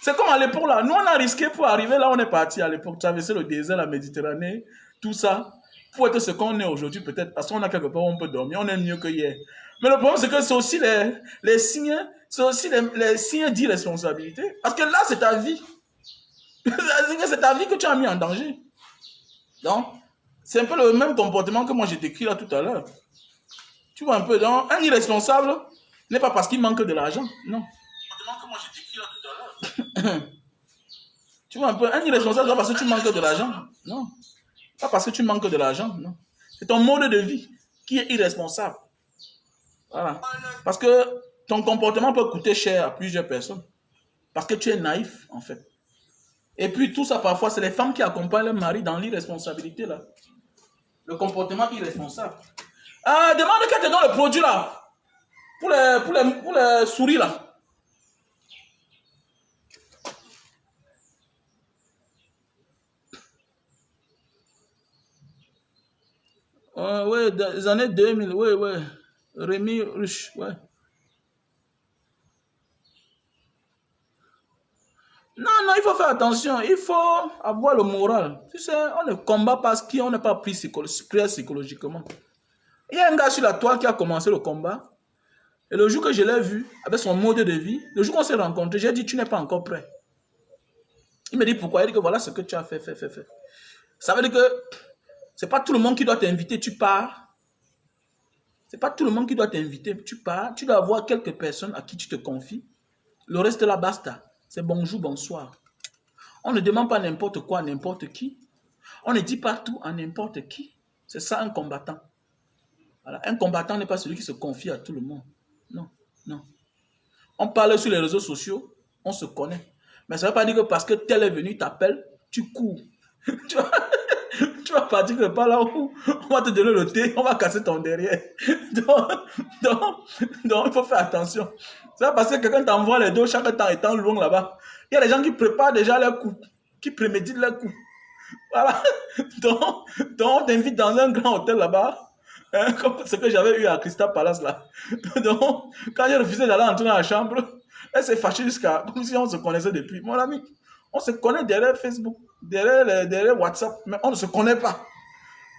C'est comme à l'époque là. Nous, on a risqué pour arriver là, on est parti à l'époque, traverser le désert, la Méditerranée, tout ça, pour être ce qu'on est aujourd'hui, peut-être, parce qu'on a quelque part où on peut dormir, on est mieux que hier. Mais le problème, c'est que c'est aussi les signes, c'est aussi les signes d'irresponsabilité. Parce que là, c'est ta vie. C'est ta vie que tu as mis en danger. Donc, c'est un peu le même comportement que moi j'ai décrit là tout à l'heure. Tu vois un peu, donc, un irresponsable n'est pas parce qu'il manque de l'argent, non. Le comportement que moi j'ai décrit là tout à l'heure. Tu vois un peu, un irresponsable, pas parce que tu manques de l'argent, non. Pas parce que tu manques de l'argent, non. C'est ton mode de vie qui est irresponsable. Voilà. Parce que ton comportement peut coûter cher à plusieurs personnes. Parce que tu es naïf, en fait. Et puis tout ça, parfois, c'est les femmes qui accompagnent leur mari dans l'irresponsabilité, là. Le comportement irresponsable. Demande qu'elle te donne le produit, là. Pour les souris, là. Oui, dans les années 2000, oui, oui. Rémi Ruch, ouais. Non, non, il faut faire attention, il faut avoir le moral. Tu sais, on ne combat pas ce qu'on n'a pas pris psychologiquement. Il y a un gars sur la toile qui a commencé le combat. Et le jour que je l'ai vu, avec son mode de vie, le jour qu'on s'est rencontrés, j'ai dit, tu n'es pas encore prêt. Il me dit pourquoi? Il dit que voilà ce que tu as fait. Ça veut dire que c'est pas tout le monde qui doit t'inviter, tu pars. C'est pas tout le monde qui doit t'inviter, tu pars. Tu dois avoir quelques personnes à qui tu te confies. Le reste là, basta. C'est bonjour, bonsoir. On ne demande pas n'importe quoi à n'importe qui. On ne dit pas tout à n'importe qui. C'est ça un combattant. Voilà. Un combattant n'est pas celui qui se confie à tout le monde. Non, non. On parle sur les réseaux sociaux, on se connaît. Mais ça ne veut pas dire que parce que tel est venu t'appelle, tu cours. Tu vas partir que par là où on va te donner le thé, on va casser ton derrière. Donc, il faut faire attention. Ça va parce que quelqu'un t'envoie les dos chaque temps étant loin là-bas. Il y a des gens qui préparent déjà leurs coups, qui préméditent leurs coups. Voilà. Donc, on t'invite dans un grand hôtel là-bas. Hein, comme ce que j'avais eu à Crystal Palace là. Donc, quand j'ai refusé d'aller entrer dans la chambre, elle s'est fâchée jusqu'à comme si on se connaissait depuis. Mon ami, on se connaît derrière Facebook, derrière WhatsApp, mais on ne se connaît pas.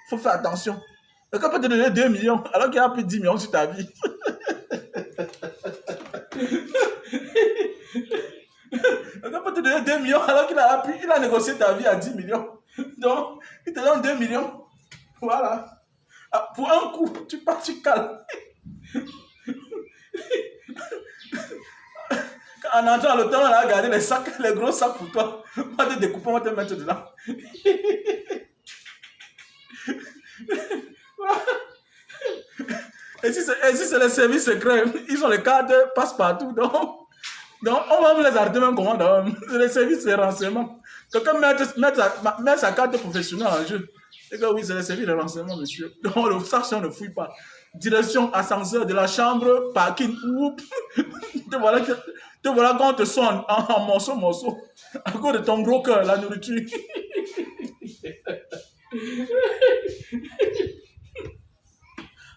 Il faut faire attention. Quelqu'un peut te donner 2 millions alors qu'il a pris 10 millions sur ta vie. Quelqu'un peut te donner 2 millions alors qu'il a négocié ta vie à 10 millions. Donc, il te donne 2 millions. Voilà. Ah, pour un coup, tu pars, tu calmes. En entrant à l'hôtel, on a gardé les sacs, les gros sacs pour toi. On va te découper, on va te mettre dedans. Et si c'est les services secrets, ils ont les cartes passe-partout. Donc, on va vous les arrêter même comment. C'est les services de renseignement. Quelqu'un met sa carte professionnelle en jeu. Et que oui, c'est les services de renseignement, monsieur. Donc, le sac, on ne fouille pas. Direction ascenseur de la chambre, parking, oup. Te voilà quand on te sonne en morceaux. À cause de ton gros cœur, la nourriture.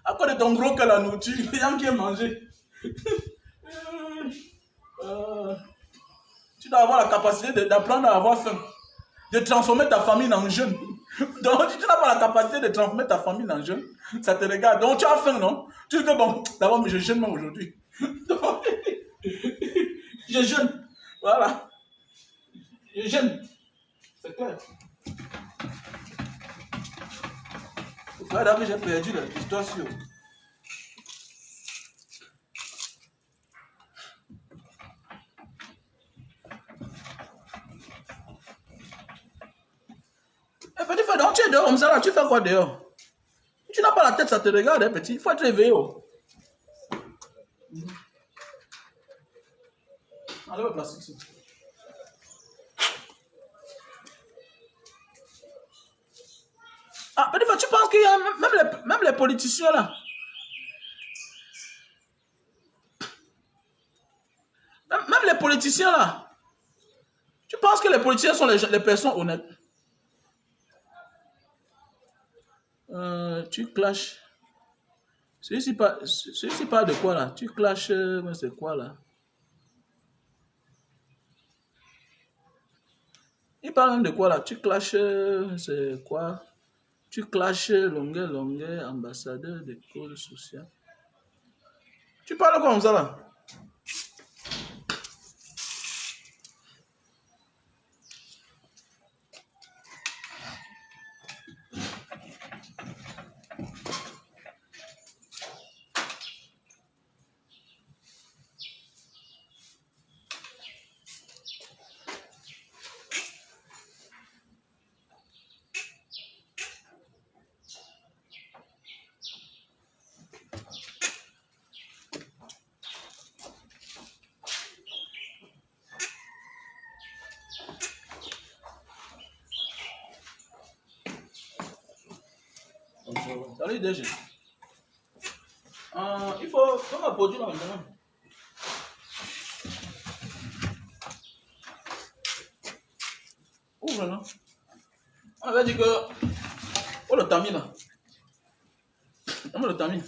À cause de ton gros cœur, la nourriture, il y a qui est mangé. Tu dois avoir la capacité d'apprendre à avoir faim. De transformer ta famille en jeune. Donc, si tu n'as pas la capacité de transformer ta famille en jeune, ça te regarde. Donc, tu as faim, non? Tu dis que bon, d'abord, mais je jeûne même aujourd'hui. Donc, je jeûne. Voilà. Je jeûne. C'est clair. Voilà que j'ai perdu l'histoire sur. Eh, petit frère, donc tu es dehors comme ça là, tu fais quoi dehors? Tu n'as pas la tête, ça te regarde, hein, petit. Il faut être réveillé. Oh. Allez, le plastique ici. Ah, petit frère, tu penses qu'il y a même les politiciens là? Même les politiciens là? Tu penses que les politiciens sont les personnes honnêtes? Tu clashes. Celui-ci parle de quoi là? Tu clashes, c'est quoi là? Il parle même de quoi là? Tu clashes, c'est quoi? Tu clashes longueur, ambassadeur de cause sociale. Tu parles comme ça là? Salut DG. Il faut comment produire là maintenant? Ouvre là. On avait dit que. Oh le tamis là. Donne-moi le tamis.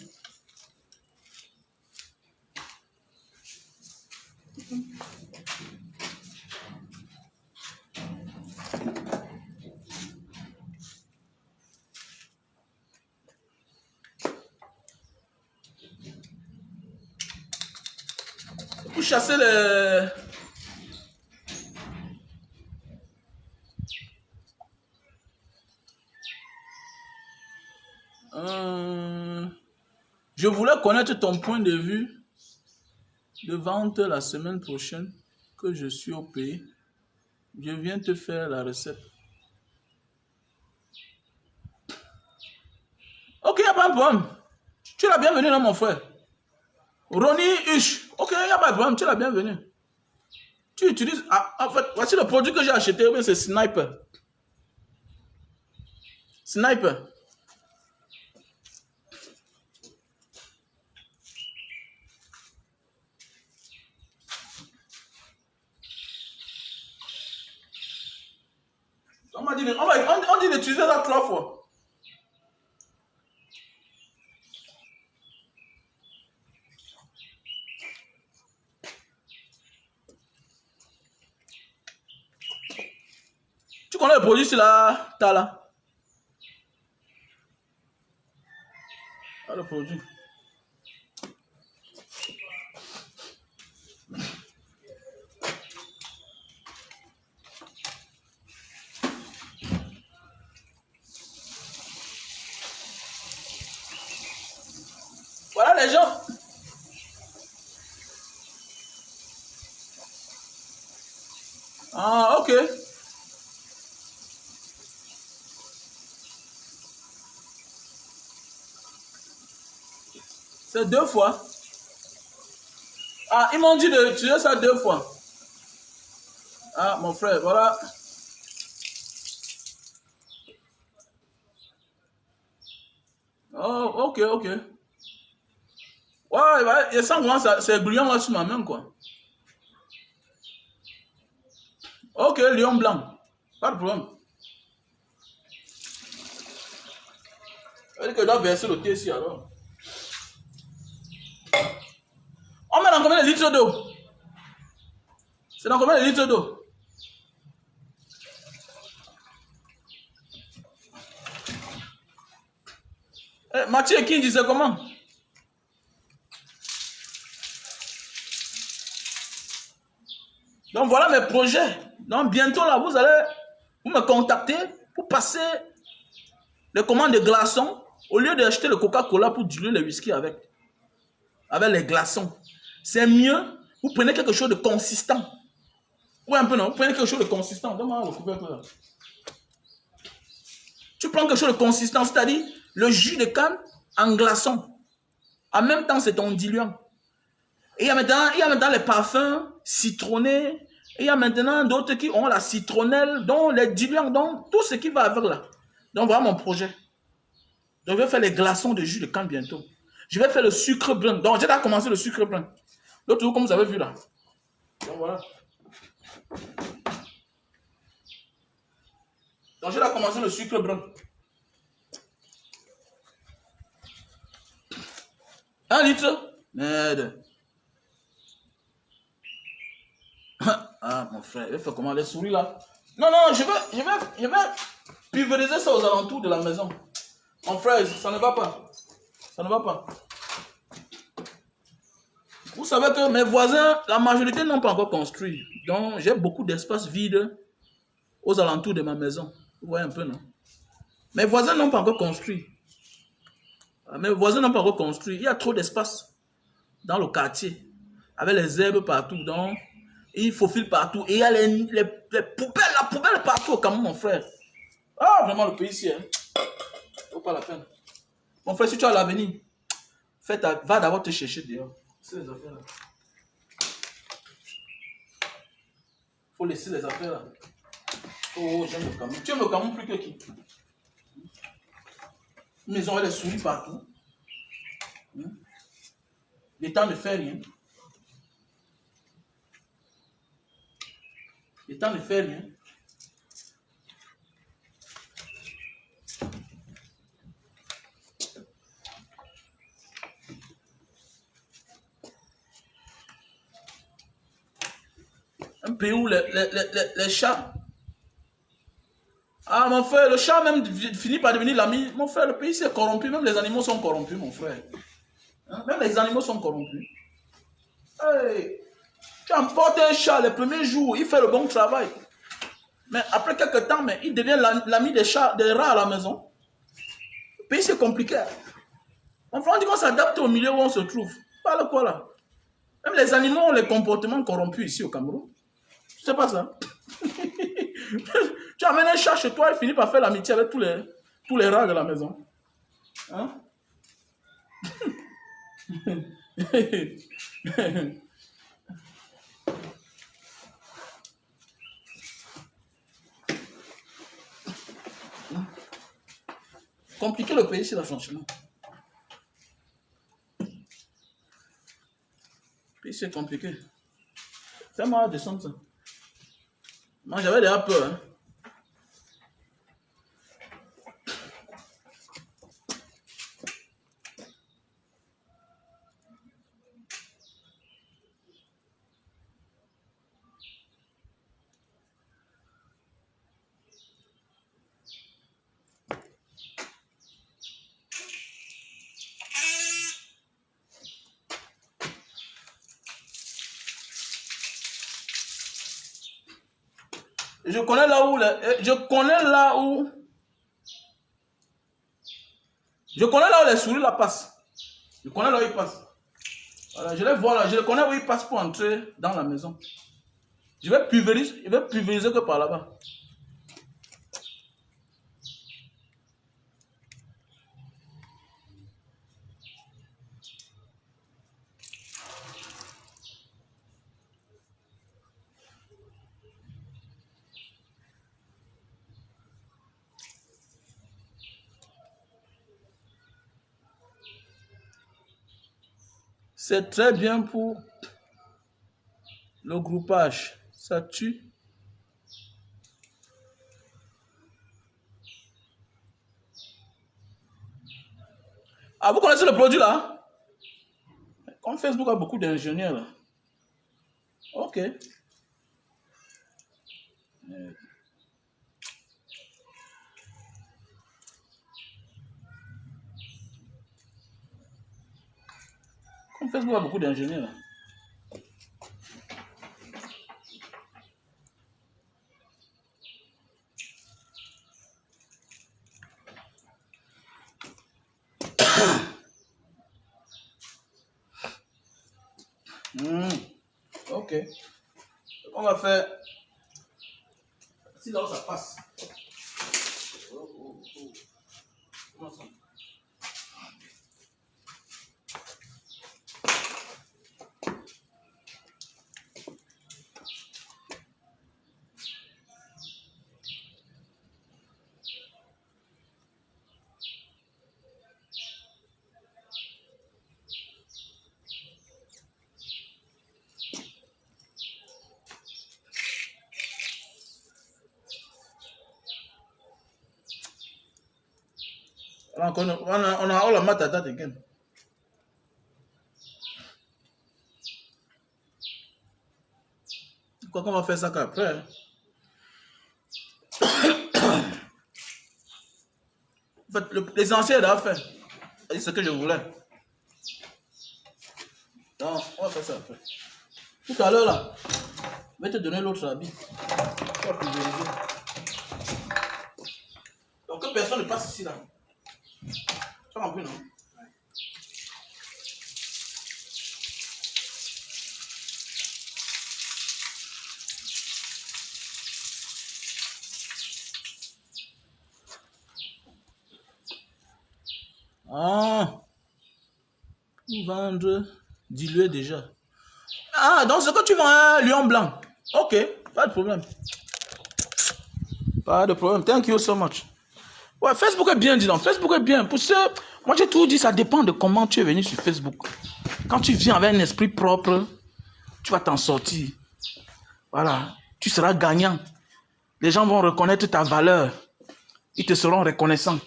Pour chasser les... Je voulais connaître ton point de vue de vente la semaine prochaine que je suis au pays. Je viens te faire la recette. Ok, il n'y a pas de problème. Tu es la bienvenue là, mon frère. Ronnie Hush. Ok, il n'y a pas de problème. Tu es la bienvenue. Tu utilises... Ah, en fait, voici le produit que j'ai acheté. C'est Sniper. Sniper. On dit d'utiliser ça 3 fois. Tu connais le produit sur la Tala? Ah, le produit. Voilà les gens. Ah, ok. C'est 2 fois. Ah, ils m'ont dit d'utiliser ça 2 fois. Ah, mon frère, voilà. Oh, ok, ok. Ouais, il sent comment c'est brillant là sur ma main, quoi. Ok, lion blanc. Pas de problème. Ça veut dire que je dois verser le thé ici alors. On met dans combien de litres d'eau? C'est dans combien de litres d'eau? Mathieu qui disait comment? Donc voilà mes projets. Donc bientôt là, vous me contacter pour passer les commandes de glaçons au lieu d'acheter le Coca-Cola pour diluer le whisky avec les glaçons. C'est mieux, vous prenez quelque chose de consistant. Oui, un peu non, vous prenez quelque chose de consistant. Donne-moi le couper un peu là. Tu prends quelque chose de consistant, c'est-à-dire le jus de canne en glaçon. En même temps, c'est ton diluant. Et il y a maintenant les parfums citronnés. Et il y a maintenant d'autres qui ont la citronnelle, dont les diluants, donc tout ce qui va avec là. Donc voilà mon projet. Donc je vais faire les glaçons de jus de canne bientôt. Je vais faire le sucre brun. Donc j'ai déjà commencé le sucre brun. L'autre jour, comme vous avez vu là. Donc voilà. Donc j'ai déjà commencé le sucre brun. 1 litre. Merde. Ah, mon frère, il fait comment les souris là? Non, non, je vais pulvériser ça aux alentours de la maison. Mon frère, ça ne va pas. Ça ne va pas. Vous savez que mes voisins, la majorité n'ont pas encore construit. Donc, j'ai beaucoup d'espace vide aux alentours de ma maison. Vous voyez un peu, non? Mes voisins n'ont pas encore construit. Mes voisins n'ont pas encore construit. Il y a trop d'espace dans le quartier. Avec les herbes partout. Donc, il faufile partout. Et il y a les poubelles, la poubelle partout au Cameroun, mon frère. Ah, vraiment, le pays ici, hein. Faut pas la peine. Mon frère, si tu as l'avenir, va d'abord te chercher dehors. C'est les affaires là. Faut laisser les affaires là. Oh, j'aime le Cameroun. Tu aimes le Cameroun plus que qui? Une maison avec des souris partout. L'État ne fait rien. L'État ne fait rien. Un pays où les chats... Ah, mon frère, le chat même finit par devenir l'ami. Mon frère, le pays s'est corrompu. Même les animaux sont corrompus, mon frère. Hein? Même les animaux sont corrompus. Hey. Tu emportes un chat les premiers jours, il fait le bon travail. Mais après quelques temps, mais il devient l'ami des chats, des rats à la maison. Le pays, c'est compliqué. On dit qu'on s'adapte au milieu où on se trouve. Parle quoi là? Même les animaux ont les comportements corrompus ici au Cameroun. Tu sais pas ça? Tu amènes un chat chez toi, il finit par faire l'amitié avec tous les rats de la maison. Hein? Compliqué le pays ici là, franchement. Puis c'est compliqué. Fais-moi descendre ça. Moi j'avais déjà peur. Hein. Je connais là où les souris la passent. Je connais là où ils passent. Voilà, je les vois là, je les connais où ils passent pour entrer dans la maison. Je vais pulvériser que par là-bas. C'est très bien pour le groupage. Ça tue. Ah, vous connaissez le produit là? Comme Facebook a beaucoup d'ingénieurs là. Ok. Comme Facebook a beaucoup d'ingénieurs là. Ok. On va faire. Si là ça passe. Comment ça? On a la matata again. Quoi qu'on va faire ça qu'après. En fait, les anciens d'affaires fait. C'est ce que je voulais. Non, on va faire ça après. Tout à l'heure là, je vais te donner l'autre habit. Tu vas pulvériser. Donc que personne ne passe ici là. Tu as compris, non? Ah, pour vendre dilué déjà. Ah, donc ce que tu vends un lion blanc. Ok, pas de problème. Pas de problème. Thank you so much. Ouais, Facebook est bien, dis donc. Facebook est bien. Pour ça, moi j'ai toujours dit, ça dépend de comment tu es venu sur Facebook. Quand tu viens avec un esprit propre, tu vas t'en sortir. Voilà, tu seras gagnant. Les gens vont reconnaître ta valeur. Ils te seront reconnaissants.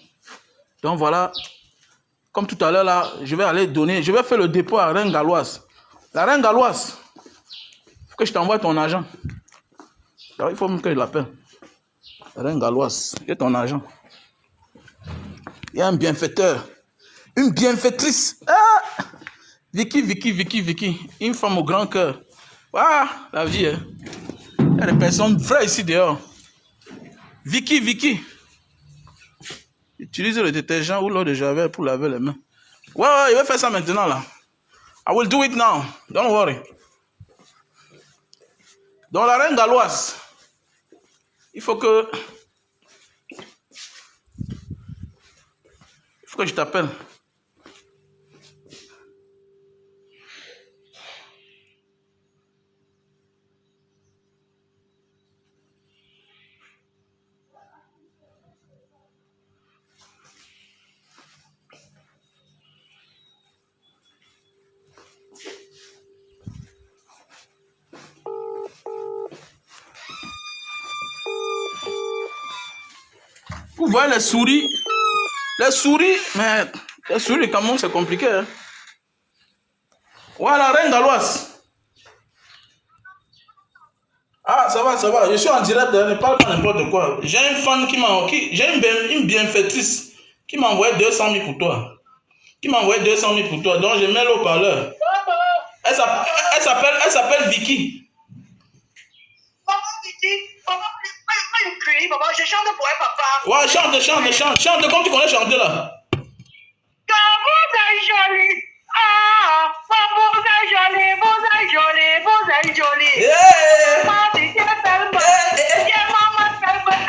Donc voilà, comme tout à l'heure là, je vais aller donner, je vais faire le dépôt à Reine Galloise. La Reine Galloise, il faut que je t'envoie ton argent. Alors, il faut même que je l'appelle. Reine Galloise, j'ai ton argent. Il y a un bienfaiteur, une bienfaitrice. Ah! Vicky. Une femme au grand cœur. Voilà, la vie. Hein. Il y a des personnes vraies ici dehors. Vicky. Utilise le détergent ou l'eau de javel pour laver les mains. Ouais, il va faire ça maintenant là. I will do it now. Don't worry. Dans la reine galloise, il faut que je t'appelle. Vous voyez les souris, mais les souris quand même c'est compliqué. Hein? Voilà, reine galloise. Ah, ça va, je suis en direct, ne parle pas n'importe quoi. J'ai un fan j'ai une bienfaitrice qui m'a envoyé 200 000 pour toi. Donc je mets l'eau-parleur. Elle s'appelle Vicky. Maman, Vicky, maman, une curie, maman, je chante pour un papa. Ouais, chante comme tu connais chanter là. Quand vous êtes jolie, ah, vous êtes jolie, vous êtes jolie. Yeah. Maman, Vicky est belle, maman est belle,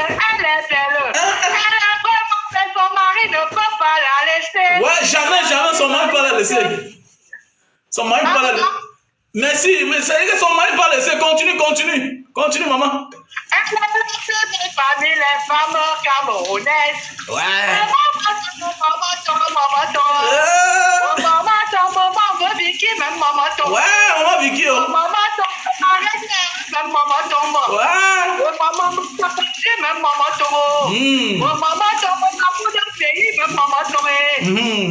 elle est belle. Elle a vraiment fait, son mari ne peut pas la laisser. Ouais, jamais son mari ne peut la laisser. Son mari ne peut pas la laisser. Merci, mais c'est que son mari ne peut pas la laisser. Continue, maman. Elle a laissé parmi les femmes camerounaises. Ouais. Maman Vicky, même maman tombe. Ouais, maman Vicky. Oh. Maman tombe, arrête, même maman tombe. Ouais. Maman même maman tombe. Maman tombe, dans le pays, même maman tombe.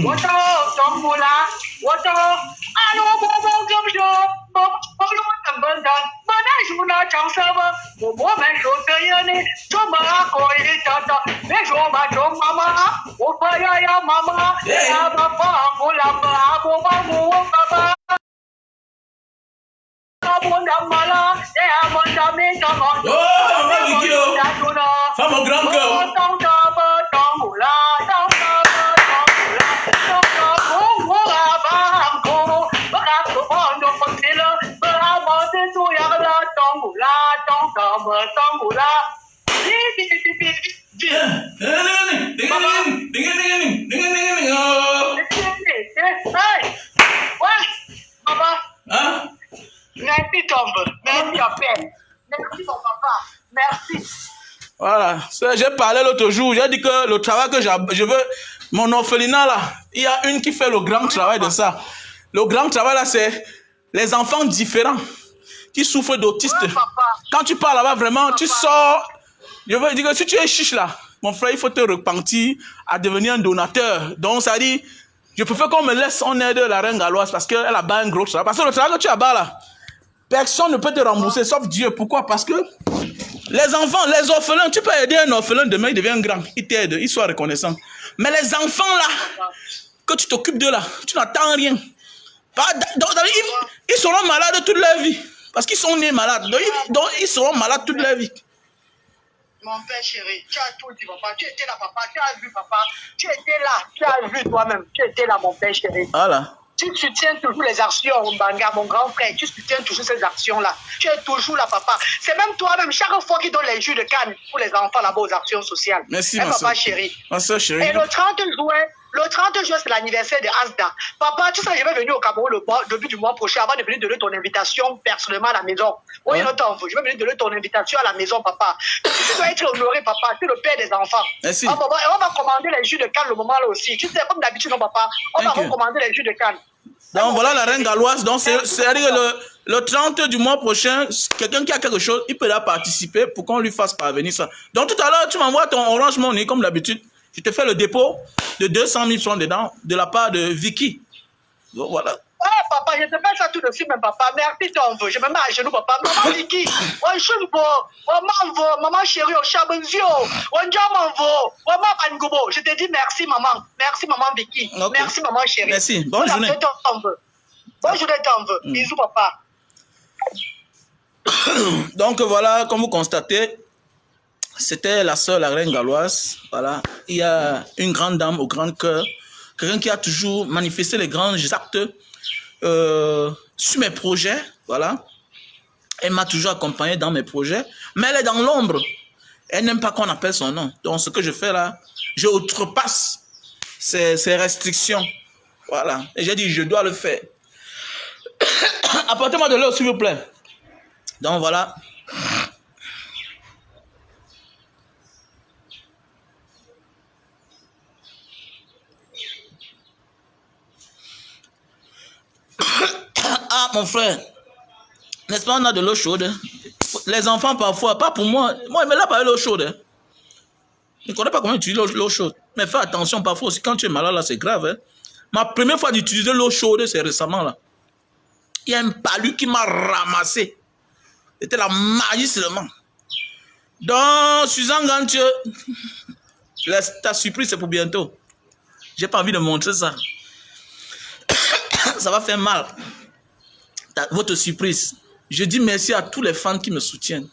Woto, tombe là. Woto, allô, bon, comme je. Femme au grand cœur. Merci Tombe, merci à peine. Merci mon papa, merci. Voilà, j'ai parlé l'autre jour, j'ai dit que le travail que je veux, mon orphelinat là, il y a une qui fait le grand travail de ça. Le grand travail là, c'est les enfants différents qui souffrent d'autisme. Ouais, quand tu parles là-bas, vraiment, tu sors. Je veux dire que si tu es chiche là, mon frère, il faut te repentir à devenir un donateur. Donc, ça dit, je préfère qu'on me laisse en aide la reine galloise parce qu'elle a bas un gros travail. Parce que le travail que tu as bas là, personne ne peut te rembourser sauf Dieu. Pourquoi? Parce que les enfants, les orphelins, tu peux aider un orphelin, demain il devient grand, il t'aide, il soit reconnaissant. Mais les enfants là, que tu t'occupes de là, tu n'attends rien. Donc, ils seront malades toute leur vie. Parce qu'ils sont nés malades. Donc ils seront malades toute leur vie. Mon père chéri, tu as tout dit, papa. Tu étais là, papa. Tu as vu, papa. Tu étais là. Tu as vu toi-même. Tu étais là, mon père chéri. Voilà. Tu soutiens toujours les actions, Mbanga, mon grand frère. Tu soutiens toujours ces actions-là. Tu es toujours là, papa. C'est même toi-même, chaque fois qu'il donne les jus de canne pour les enfants là-bas aux actions sociales. Merci, ma papa chéri. Ma soeur chérie. Et le 30 juin, c'est l'anniversaire de Asda. Papa, tu sais, je vais venir au Cameroun le début du mois prochain avant de venir donner ton invitation personnellement à la maison. Oui, non, je vais venir donner ton invitation à la maison, papa. Tu dois être honoré, papa. Tu es le père des enfants. Merci. Ah, papa, et on va commander les jus de canne le moment là aussi. Tu sais, comme d'habitude, non, papa. On va recommander les jus de canne. Donc voilà la reine galloise. Donc c'est-à-dire que le 30 du mois prochain, quelqu'un qui a quelque chose, il peut là participer pour qu'on lui fasse parvenir ça. Donc tout à l'heure, tu m'envoies ton Orange Money comme d'habitude. Je te fais le dépôt de 200 000 francs dedans de la part de Vicky. Donc voilà. Ah, papa, je te fais ça tout de suite, même papa. Merci, ton vœu. Je me mets à genoux, papa. Maman Vicky, on choule maman chérie, on chabenzio, on diamanvo, maman bangobo. Je te dis merci, maman. Merci, maman Vicky. Okay. Merci, maman chérie. Merci. Bonne journée. Bonne journée, ton vœu. Bisous, papa. Donc voilà, comme vous constatez, c'était la sœur, la reine galloise. Voilà, il y a une grande dame au grand cœur, quelqu'un qui a toujours manifesté les grands actes sur mes projets. Voilà, elle m'a toujours accompagné dans mes projets, mais elle est dans l'ombre. Elle n'aime pas qu'on appelle son nom. Donc ce que je fais là, je outrepasse ces restrictions. Voilà, et j'ai dit je dois le faire. Apportez-moi de l'eau s'il vous plaît. Donc voilà. Ah mon frère, n'est-ce pas, on a de l'eau chaude. Les enfants parfois, pas pour moi. Moi, il me l'a pas l'eau chaude. Je ne connais pas comment utiliser l'eau chaude. Mais fais attention, parfois aussi, quand tu es malade, là, c'est grave. Hein. Ma première fois d'utiliser l'eau chaude, c'est récemment, là. Il y a un palu qui m'a ramassé. C'était la magie seulement. Donc, Suzanne Gantier, ta surprise, c'est pour bientôt. J'ai pas envie de montrer ça. Ça va faire mal. Votre surprise. Je dis merci à tous les fans qui me soutiennent.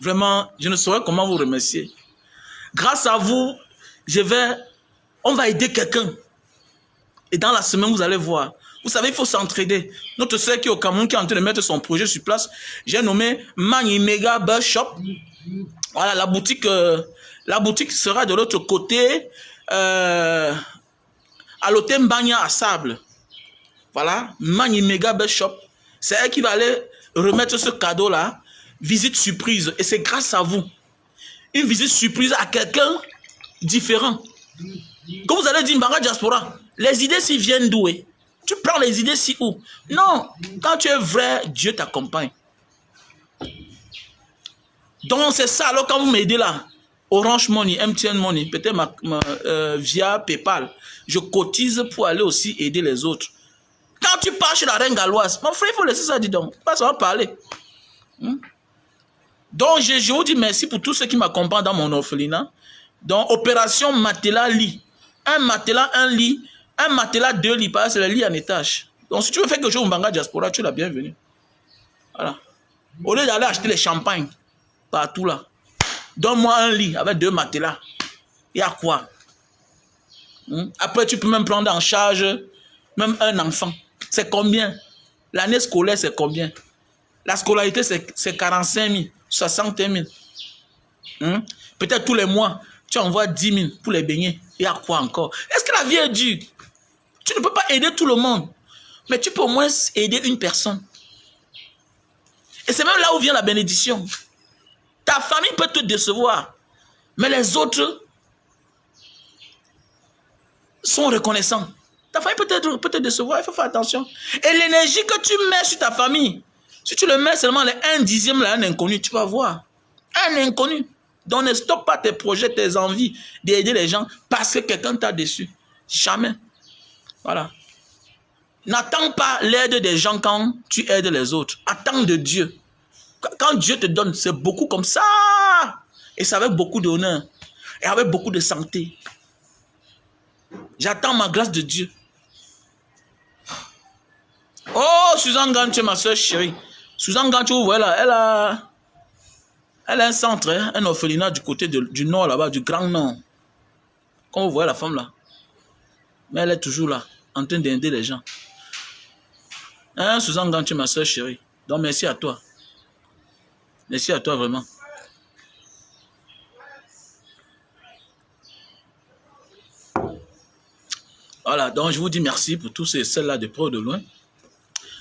Vraiment, je ne saurais comment vous remercier. Grâce à vous, on va aider quelqu'un. Et dans la semaine, vous allez voir. Vous savez, il faut s'entraider. Notre sœur qui est au Cameroun, qui est en train de mettre son projet sur place, j'ai nommé Mani Mega Beurre Shop. Voilà, la boutique sera de l'autre côté, à l'hôtel Mbagna à Sable. Voilà, Mani Mega Beurre Shop. C'est elle qui va aller remettre ce cadeau-là. Visite surprise. Et c'est grâce à vous. Une visite surprise à quelqu'un différent. Quand vous allez dire Mbanga Diaspora, les idées s'y viennent d'où? Tu prends les idées si où? Non, quand tu es vrai, Dieu t'accompagne. Donc c'est ça, alors quand vous m'aidez là, Orange Money, MTN Money, peut-être via PayPal, je cotise pour aller aussi aider les autres. Quand tu pars chez la reine galloise, mon frère, il faut laisser ça, dis donc. Pas ça va parler. Donc je vous dis merci pour tous ceux qui m'accompagnent dans mon orphelinat. Donc opération matelas lit. Un matelas, un lit. Un matelas, 2 lits, parce que c'est le lit en étage. Donc, si tu veux faire quelque chose au Mbanga Diaspora, tu es la bienvenue. Voilà. Au lieu d'aller acheter les champagnes, partout là, donne-moi un lit avec 2 matelas. Il y a quoi? Après, tu peux même prendre en charge même un enfant. C'est combien? L'année scolaire, c'est combien? La scolarité, c'est 45 000, 60 000. Peut-être tous les mois, tu envoies 10 000 pour les beignets. Il y a quoi encore? Est-ce que la vie est dure? Tu ne peux pas aider tout le monde, mais tu peux au moins aider une personne. Et c'est même là où vient la bénédiction. Ta famille peut te décevoir, mais les autres sont reconnaissants. Ta famille peut te décevoir, il faut faire attention. Et l'énergie que tu mets sur ta famille, si tu le mets seulement les 1/10 là, un inconnu, tu vas voir. Un inconnu. Donc ne stoppe pas tes projets, tes envies d'aider les gens parce que quelqu'un t'a déçu. Jamais. Voilà. N'attends pas l'aide des gens quand tu aides les autres. Attends de Dieu. Quand Dieu te donne, c'est beaucoup comme ça. Et c'est avec beaucoup d'honneur. Et avec beaucoup de santé. J'attends ma grâce de Dieu. Oh, Suzanne Gantier, ma soeur chérie. Suzanne Gantier, vous voyez là, elle a un centre, hein, un orphelinat du côté du nord là-bas, du Grand Nord. Quand vous voyez la femme là. Mais elle est toujours là, en train d'aider les gens. Hein, Suzanne Gantier, ma soeur chérie. Donc merci à toi. Merci à toi vraiment. Voilà, donc je vous dis merci pour tous celles-là de près ou de loin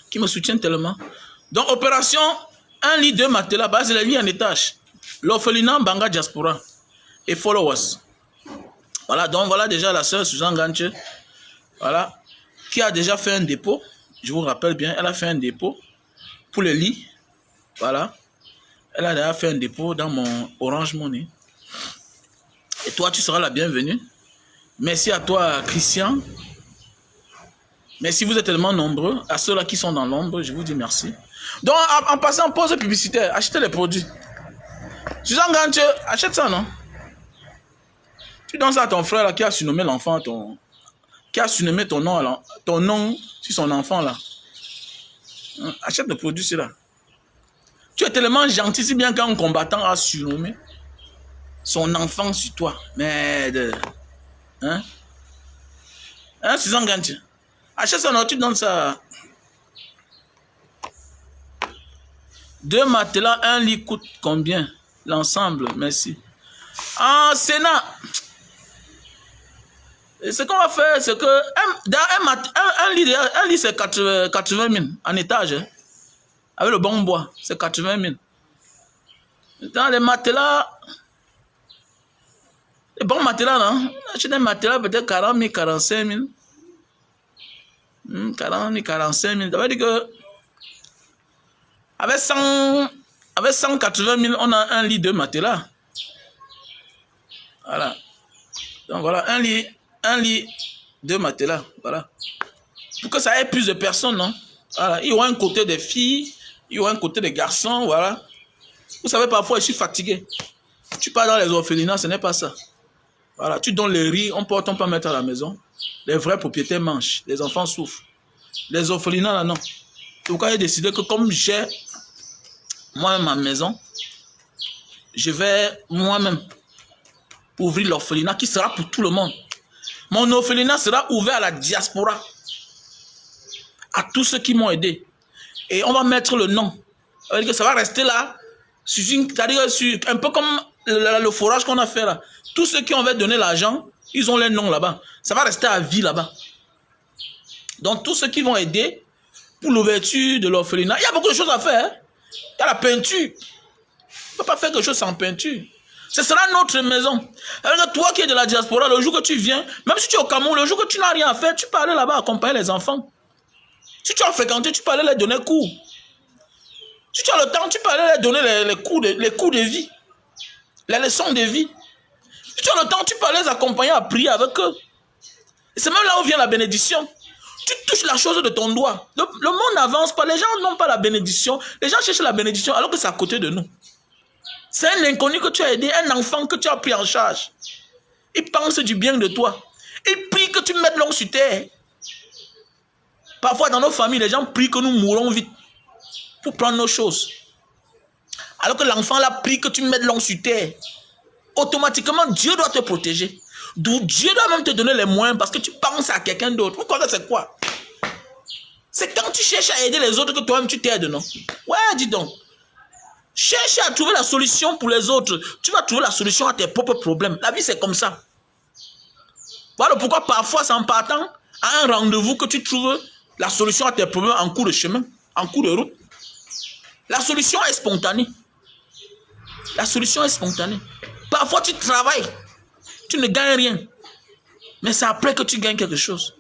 qui me soutiennent tellement. Donc opération, un lit, 2 matelas, base les lits en étage. L'orphelinat Mbanga Diaspora et followers. Voilà, donc voilà déjà la sœur Suzanne Gantier. Voilà, qui a déjà fait un dépôt. Je vous rappelle bien, elle a fait un dépôt pour le lit. Voilà. Elle a déjà fait un dépôt dans mon Orange Money. Et toi, tu seras la bienvenue. Merci à toi, Christian. Merci, vous êtes tellement nombreux. À ceux-là qui sont dans l'ombre, je vous dis merci. Donc, en passant en pause publicitaire, achetez les produits. Suzanne Gantier, achète ça, non? Tu donnes ça à ton frère là, qui a surnommé l'enfant, qui a surnommé ton nom sur son enfant là. Achète le produit, c'est là. Tu étais tellement gentil, si bien qu'un combattant a surnommé son enfant sur toi. Merde. Hein? Hein, Suzanne Gantier? Achète ça, tu donnes ça. 2 matelas, 1 lit coûte combien? L'ensemble, merci. En Sénat, ce qu'on va faire, c'est que un lit c'est 80 000 en étage. Hein? Avec le bon bois, c'est 80 000. Dans les matelas, les bons matelas, là, achète des matelas peut-être 40 000, 45 000. 40 000, 45 000. Ça veut dire que avec 180 000, on a un lit de matelas. Voilà. Donc voilà, un lit de matelas. Voilà. Pour que ça ait plus de personnes, non? Voilà. Il y aura un côté des filles, il y aura un côté des garçons, voilà. Vous savez, parfois, je suis fatigué. Tu pars dans les orphelinats, ce n'est pas ça. Voilà, tu donnes les riz, on peut mettre à la maison. Les vrais propriétaires mangent, les enfants souffrent. Les orphelinats, là, non. Donc, j'ai décidé que comme j'ai moi-même ma maison, je vais moi-même ouvrir l'orphelinat qui sera pour tout le monde. Mon orphelinat sera ouvert à la diaspora, à tous ceux qui m'ont aidé. Et on va mettre le nom. Ça va rester là, c'est-à-dire un peu comme le forage qu'on a fait là. Tous ceux qui ont donné l'argent, ils ont les noms là-bas. Ça va rester à vie là-bas. Donc tous ceux qui vont aider pour l'ouverture de l'orphelinat, il y a beaucoup de choses à faire. Hein? Il y a la peinture. On ne peut pas faire quelque chose sans peinture. Ce sera notre maison. Alors toi qui es de la diaspora, le jour que tu viens, même si tu es au Cameroun, le jour que tu n'as rien à faire, tu peux aller là-bas accompagner les enfants. Si tu as fréquenté, tu peux aller leur donner cours. Si tu as le temps, tu peux aller leur donner les cours de vie. Les leçons de vie. Si tu as le temps, tu peux aller les accompagner à prier avec eux. Et c'est même là où vient la bénédiction. Tu touches la chose de ton doigt. Le monde n'avance pas. Les gens n'ont pas la bénédiction. Les gens cherchent la bénédiction alors que c'est à côté de nous. C'est un inconnu que tu as aidé, un enfant que tu as pris en charge. Il pense du bien de toi. Il prie que tu mettes l'homme sur terre. Parfois dans nos familles, les gens prient que nous mourons vite pour prendre nos choses. Alors que l'enfant là prie que tu mettes l'homme sur terre. Automatiquement, Dieu doit te protéger. D'où Dieu doit même te donner les moyens parce que tu penses à quelqu'un d'autre. Vous croyez que c'est quoi? C'est quand tu cherches à aider les autres que toi-même tu t'aides, non? Ouais, dis donc. Cherche à trouver la solution pour les autres. Tu vas trouver la solution à tes propres problèmes. La vie, c'est comme ça. Voilà pourquoi parfois, c'est en partant à un rendez-vous que tu trouves la solution à tes problèmes en cours de chemin, en cours de route. La solution est spontanée. La solution est spontanée. Parfois, tu travailles. Tu ne gagnes rien. Mais c'est après que tu gagnes quelque chose.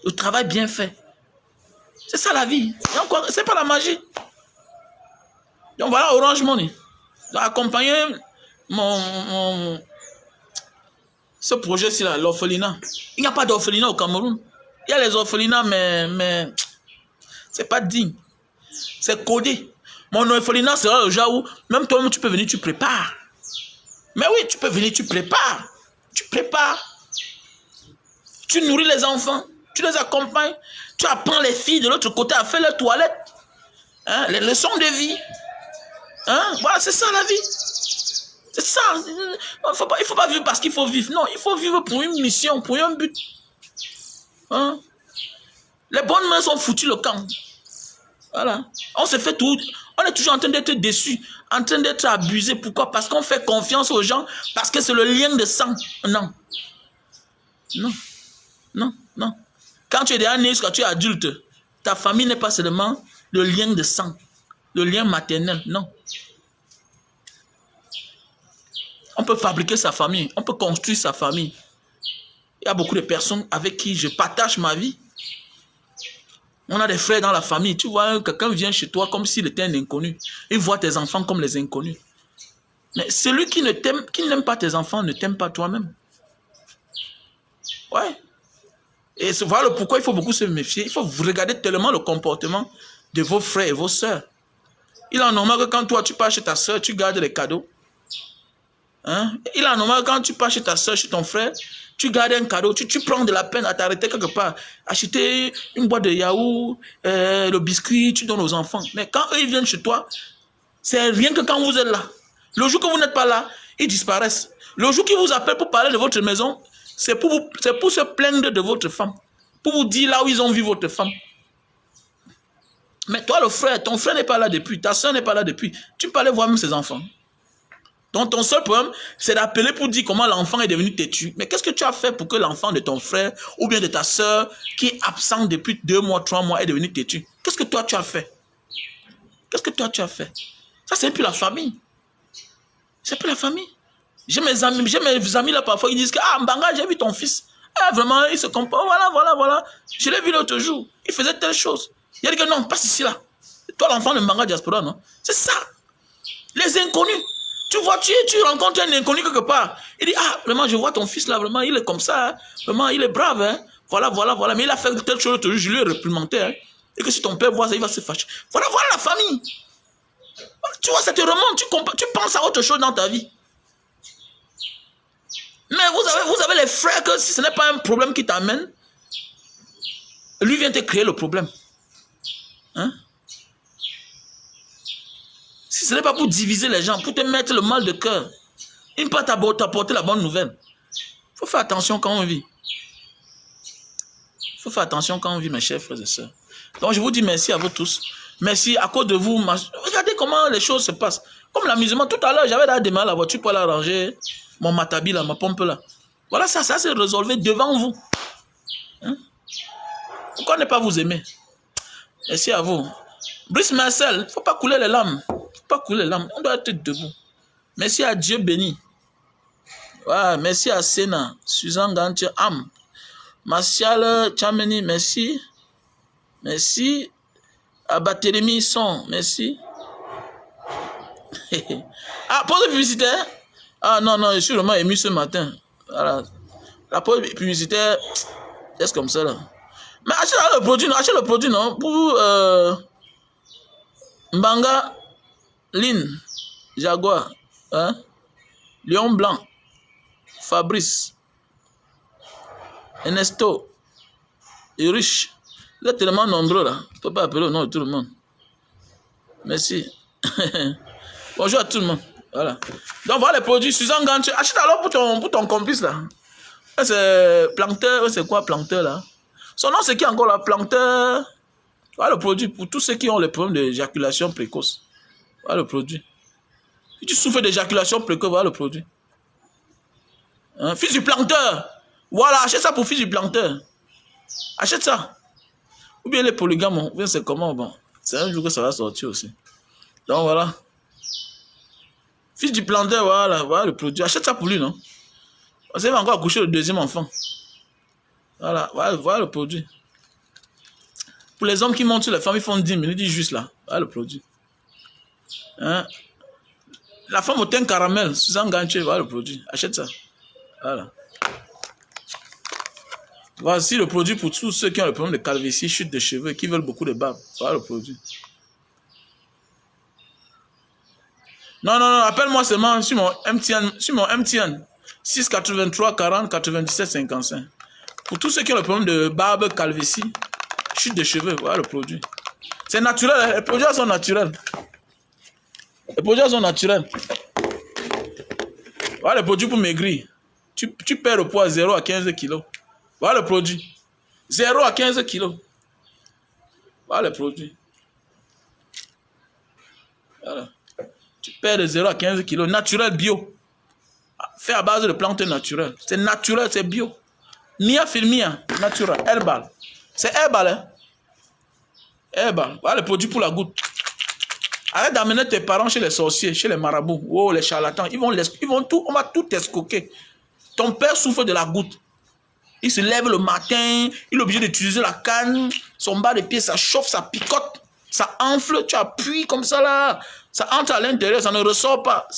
Le travail bien fait. C'est ça la vie. C'est pas la magie. Donc voilà Orange Money. Donc accompagner ce projet-ci là, l'orphelinat. Il n'y a pas d'orphelinat au Cameroun. Il y a les orphelinats, mais c'est pas digne. C'est codé. Mon orphelinat sera le genre où même toi-même tu peux venir, tu prépares. Mais oui, tu peux venir, tu prépares. Tu prépares. Tu nourris les enfants. Tu les accompagnes. Tu apprends les filles de l'autre côté à faire les toilettes. Hein, les leçons de vie. Hein? Voilà, c'est ça la vie. C'est ça. Il faut pas vivre parce qu'il faut vivre. Non, il faut vivre pour une mission, pour un but. Hein? Les bonnes mains sont foutues le camp. Voilà. On se fait tout. On est toujours en train d'être déçu, en train d'être abusé. Pourquoi? Parce qu'on fait confiance aux gens, parce que c'est le lien de sang. Non. Non. Non. Non. Quand tu es déjà né, quand tu es adulte, ta famille n'est pas seulement le lien de sang, le lien maternel. Non. On peut fabriquer sa famille, on peut construire sa famille. Il y a beaucoup de personnes avec qui je partage ma vie. On a des frères dans la famille. Tu vois, quelqu'un vient chez toi comme s'il était un inconnu. Il voit tes enfants comme les inconnus. Mais celui qui n'aime pas tes enfants ne t'aime pas toi-même. Ouais. Et voilà pourquoi il faut beaucoup se méfier. Il faut regarder tellement le comportement de vos frères et vos sœurs. Il est normal que quand toi tu pars chez ta sœur, tu gardes les cadeaux. Hein? Il est normal que quand tu pars chez ta sœur, chez ton frère, Tu gardes un cadeau, tu prends de la peine à t'arrêter quelque part, acheter une boîte de yaourt, le biscuit, tu donnes aux enfants. Mais quand eux ils viennent chez toi, c'est rien que quand vous êtes là. Le jour que vous n'êtes pas là, ils disparaissent. Le jour qu'ils vous appellent pour parler de votre maison, c'est pour se plaindre de votre femme. Pour vous dire là où ils ont vu votre femme. Mais toi, le frère, ton frère n'est pas là depuis, ta soeur n'est pas là depuis. Tu peux aller voir même ses enfants. Donc ton seul problème, c'est d'appeler pour dire comment l'enfant est devenu têtu. Mais qu'est-ce que tu as fait pour que l'enfant de ton frère ou bien de ta soeur qui est absent depuis 2 mois, 3 mois est devenu têtu? Qu'est-ce que toi tu as fait? Qu'est-ce que toi tu as fait? Ça, c'est plus la famille. C'est plus la famille. J'ai mes amis là parfois, ils disent que ah, Mbanga, j'ai vu ton fils. Ah, vraiment, il se comporte. Voilà. Je l'ai vu l'autre jour. Il faisait telle chose. Il a dit que non, passe ici là. Toi, l'enfant de Mbanga Diaspora, non? C'est ça. Les inconnus. Tu vois, tu rencontres un inconnu quelque part. Il dit, ah, vraiment, je vois ton fils là, vraiment, il est comme ça. Hein. Vraiment, il est brave. Hein. Voilà. Mais il a fait telle chose l'autre jour, je lui ai réprimandé. Hein. Et que si ton père voit ça, il va se fâcher. Voilà la famille. Tu vois, ça te remonte. Tu penses à autre chose dans ta vie. Mais vous avez les frères que si ce n'est pas un problème qui t'amène, lui vient te créer le problème. Hein? Si ce n'est pas pour diviser les gens, pour te mettre le mal de cœur, il ne peut pas t'apporter la bonne nouvelle. Il faut faire attention quand on vit. Il faut faire attention quand on vit, mes chers frères et sœurs. Donc je vous dis merci à vous tous. Merci à cause de vous. Regardez comment les choses se passent. Comme l'amusement, tout à l'heure, j'avais démarré la voiture pour aller arranger mon matabi là, ma pompe là. Voilà, ça s'est résolu devant vous. Hein? Pourquoi ne pas vous aimer? Merci à vous. Brice Marcel, il ne faut pas couler les larmes. Pas couler les larmes. On doit être debout. Merci à Dieu béni. Ouais, merci à Sena, Suzanne Gantier, Am, Martial Chameni, merci. Merci. À Batérémy Son, merci. Ah, pause publicitaire. Ah non, je suis vraiment ému ce matin. Voilà. La pause publicitaire, c'est comme ça là. Mais achète le produit, non? Pour Mbanga, Lynn, Jaguar, hein? Lion Blanc, Fabrice, Ernesto, Irish. Vous êtes tellement nombreux là. Je ne peux pas appeler au nom de tout le monde. Merci. Bonjour à tout le monde. Voilà. Donc voilà les produits. Suzanne Gantier. Achète alors pour ton complice là. C'est Plancteur. C'est quoi Plancteur là? Son nom c'est qui encore là? Plancteur. Voilà le produit pour tous ceux qui ont les problèmes d'éjaculation précoce. Voilà le produit. Si tu souffres d'éjaculation précoce, voilà le produit. Hein? Fils du Plancteur. Voilà, achète ça pour fils du Plancteur. Achète ça. Ou bien les polygames, ou bien c'est comment, bon. C'est un jour que ça va sortir aussi. Donc voilà. Fils du Plancteur, voilà le produit. Achète ça pour lui, non? Parce qu'il va encore accoucher le deuxième enfant. Voilà le produit. Pour les hommes qui montent sur les femmes, ils font 10 minutes, ils disent juste là. Voilà le produit. Hein? La femme au teint caramel, Suzanne Gantier, voilà le produit. Achète ça. Voilà. Voici le produit pour tous ceux qui ont le problème de calvitie, chute de cheveux, qui veulent beaucoup de barbe. Voilà le produit. Non, appelle-moi seulement sur mon MTN 683 40 97 55. Pour tous ceux qui ont le problème de barbe, calvitie, chute de cheveux, voilà le produit. C'est naturel, les produits sont naturels. Les produits sont naturels. Voilà le produit pour maigrir. Tu perds le poids 0 à 15 kilos. Voilà le produit. 0 à 15 kilos. Voilà le produit. Voilà. Tu perds de 0 à 15 kilos. Naturel, bio. Fait à base de plantes naturelles. C'est naturel, c'est bio. Mia filmia, naturel. Herbal. C'est herbal, hein? Herbal. Voilà le produit pour la goutte. Arrête d'amener tes parents chez les sorciers, chez les marabouts. Oh, les charlatans. Ils vont tout, on va tout escroquer. Ton père souffre de la goutte. Il se lève le matin, il est obligé d'utiliser la canne, son bas de pied, ça chauffe, ça picote, ça enfle, tu appuies comme ça là, ça entre à l'intérieur, ça ne ressort pas.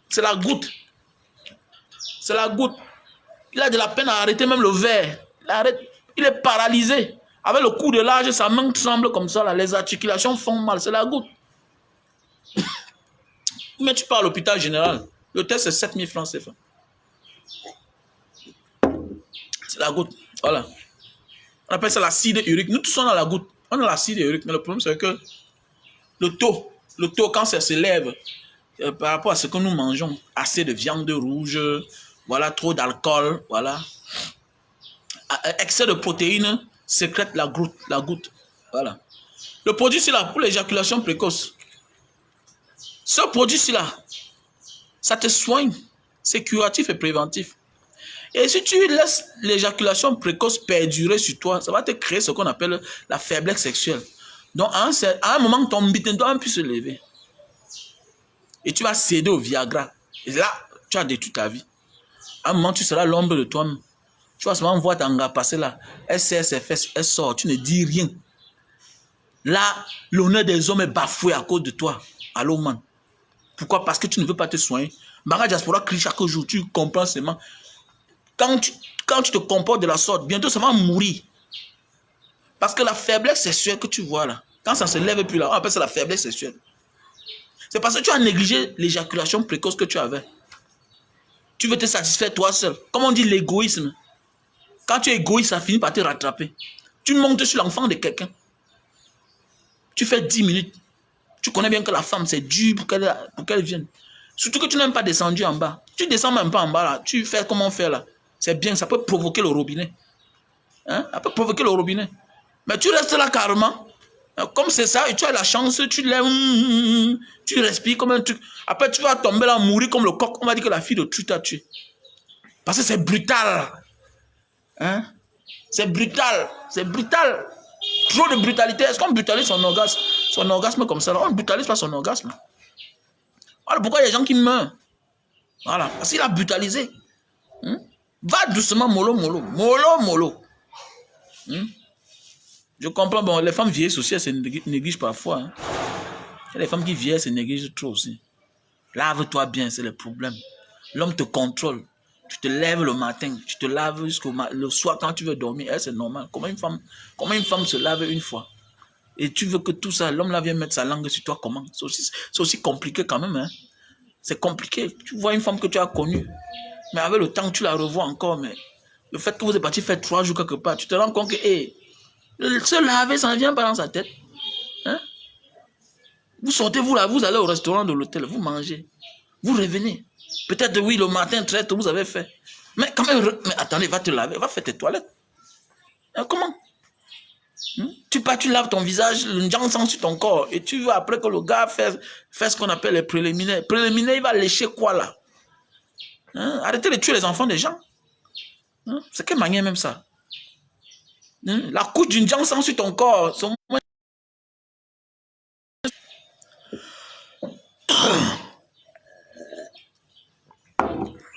C'est la goutte. C'est la goutte. Il a de la peine à arrêter même le verre. Il est paralysé. Avec le coup de l'âge, sa main tremble comme ça là, les articulations font mal, c'est la goutte. Mais tu pars à l'hôpital général, le test c'est 7 000 francs CFA. C'est la goutte. Voilà. On appelle ça l'acide urique. Nous tous on a la goutte. On a l'acide urique. Mais le problème, c'est que le taux, quand ça s'élève par rapport à ce que nous mangeons, assez de viande rouge, voilà, trop d'alcool, voilà. Excès de protéines sécrète la goutte. Voilà. Le produit, c'est là pour l'éjaculation précoce. Ce produit-là, ça te soigne. C'est curatif et préventif. Et si tu laisses l'éjaculation précoce perdurer sur toi, ça va te créer ce qu'on appelle la faiblesse sexuelle. Donc, à un moment, ton bite ne doit même plus se lever. Et tu vas céder au Viagra. Et là, tu as détruit ta vie. À un moment, tu seras l'ombre de toi-même. Tu vas seulement voir ta gars passer là. Elle serre ses fesses, elle sort, tu ne dis rien. Là, l'honneur des hommes est bafoué à cause de toi. Allô, man. Pourquoi? Parce que tu ne veux pas te soigner. Mara Diaspora crie chaque jour, tu comprends seulement. Quand tu te comportes de la sorte, bientôt ça va mourir. Parce que la faiblesse sexuelle que tu vois là, quand ça ne se lève plus là, on appelle ça la faiblesse sexuelle. C'est parce que tu as négligé l'éjaculation précoce que tu avais. Tu veux te satisfaire toi seul. Comme on dit l'égoïsme. Quand tu es égoïste, ça finit par te rattraper. Tu montes sur l'enfant de quelqu'un. Tu fais 10 minutes. Tu connais bien que la femme, c'est dur pour qu'elle vienne. Surtout que tu n'es même pas descendu en bas. Tu descends même pas en bas là. Tu fais comment faire là. C'est bien, ça peut provoquer le robinet. Hein? Ça peut provoquer le robinet. Mais tu restes là carrément. Comme c'est ça, et tu as la chance, tu lèves, tu respires comme un truc. Après, tu vas tomber là, mourir comme le coq. On va dire que la fille de tu t'a tué. Parce que c'est brutal. Hein? C'est brutal. C'est brutal. Trop de brutalité. Est-ce qu'on brutalise son orgasme? Son orgasme comme ça, là. On ne brutalise pas son orgasme. Voilà pourquoi il y a des gens qui meurent. Voilà. Parce qu'il a brutalisé. Hein? Va doucement, mollo, mollo. Mollo, mollo. Hein? Je comprends. Bon, les femmes vieillissent aussi, elles se négligent parfois. Hein? Il y a des femmes qui vieillissent, se négligent trop aussi. Lave-toi bien, c'est le problème. L'homme te contrôle. Tu te lèves le matin, tu te laves jusqu'au le soir quand tu veux dormir. C'est normal. Comment une femme se lave une fois? Et tu veux que tout ça, l'homme là vient mettre sa langue sur toi, comment? C'est aussi compliqué quand même. Hein? C'est compliqué. Tu vois une femme que tu as connue, mais avec le temps, tu la revois encore. Mais le fait que vous êtes parti faire 3 jours quelque part, tu te rends compte que se laver, ça ne vient pas dans sa tête. Hein? Vous sortez, vous là, vous allez au restaurant de l'hôtel, vous mangez, vous revenez. Peut-être oui, le matin, très tôt, vous avez fait. Mais quand même, mais attendez, va te laver, va faire tes toilettes. Hein, comment? Tu laves ton visage, le njang sent sur ton corps, et tu veux après que le gars fasse ce qu'on appelle les préliminaires. Préliminaires, il va lécher quoi là? Hein? Arrêtez de tuer les enfants des gens. Hein? C'est quelle manière même ça? Hein? La couche d'une njang sent sur ton corps,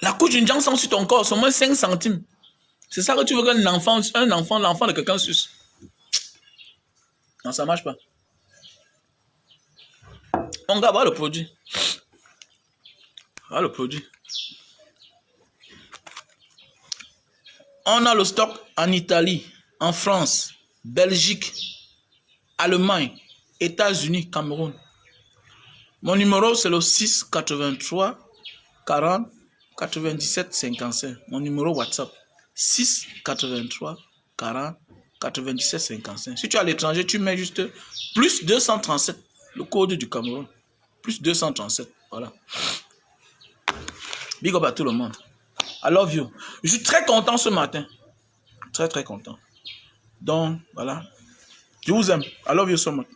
la couche d'une jambe sans sur ton corps, c'est au moins 5 centimes. C'est ça que tu veux qu'un enfant, l'enfant de quelqu'un suce. Non, ça ne marche pas. On va voir le produit. Voilà le produit. On a le stock en Italie, en France, Belgique, Allemagne, États-Unis, Cameroun. Mon numéro, c'est le 6 83 40 97 55. Mon numéro WhatsApp. 6 83 40 97 55. Si tu es à l'étranger, tu mets juste plus 237. Le code du Cameroun. Plus 237. Voilà. Big up à tout le monde. I love you. Je suis très content ce matin. Très, très content. Donc, voilà. Je vous aime. I love you so much.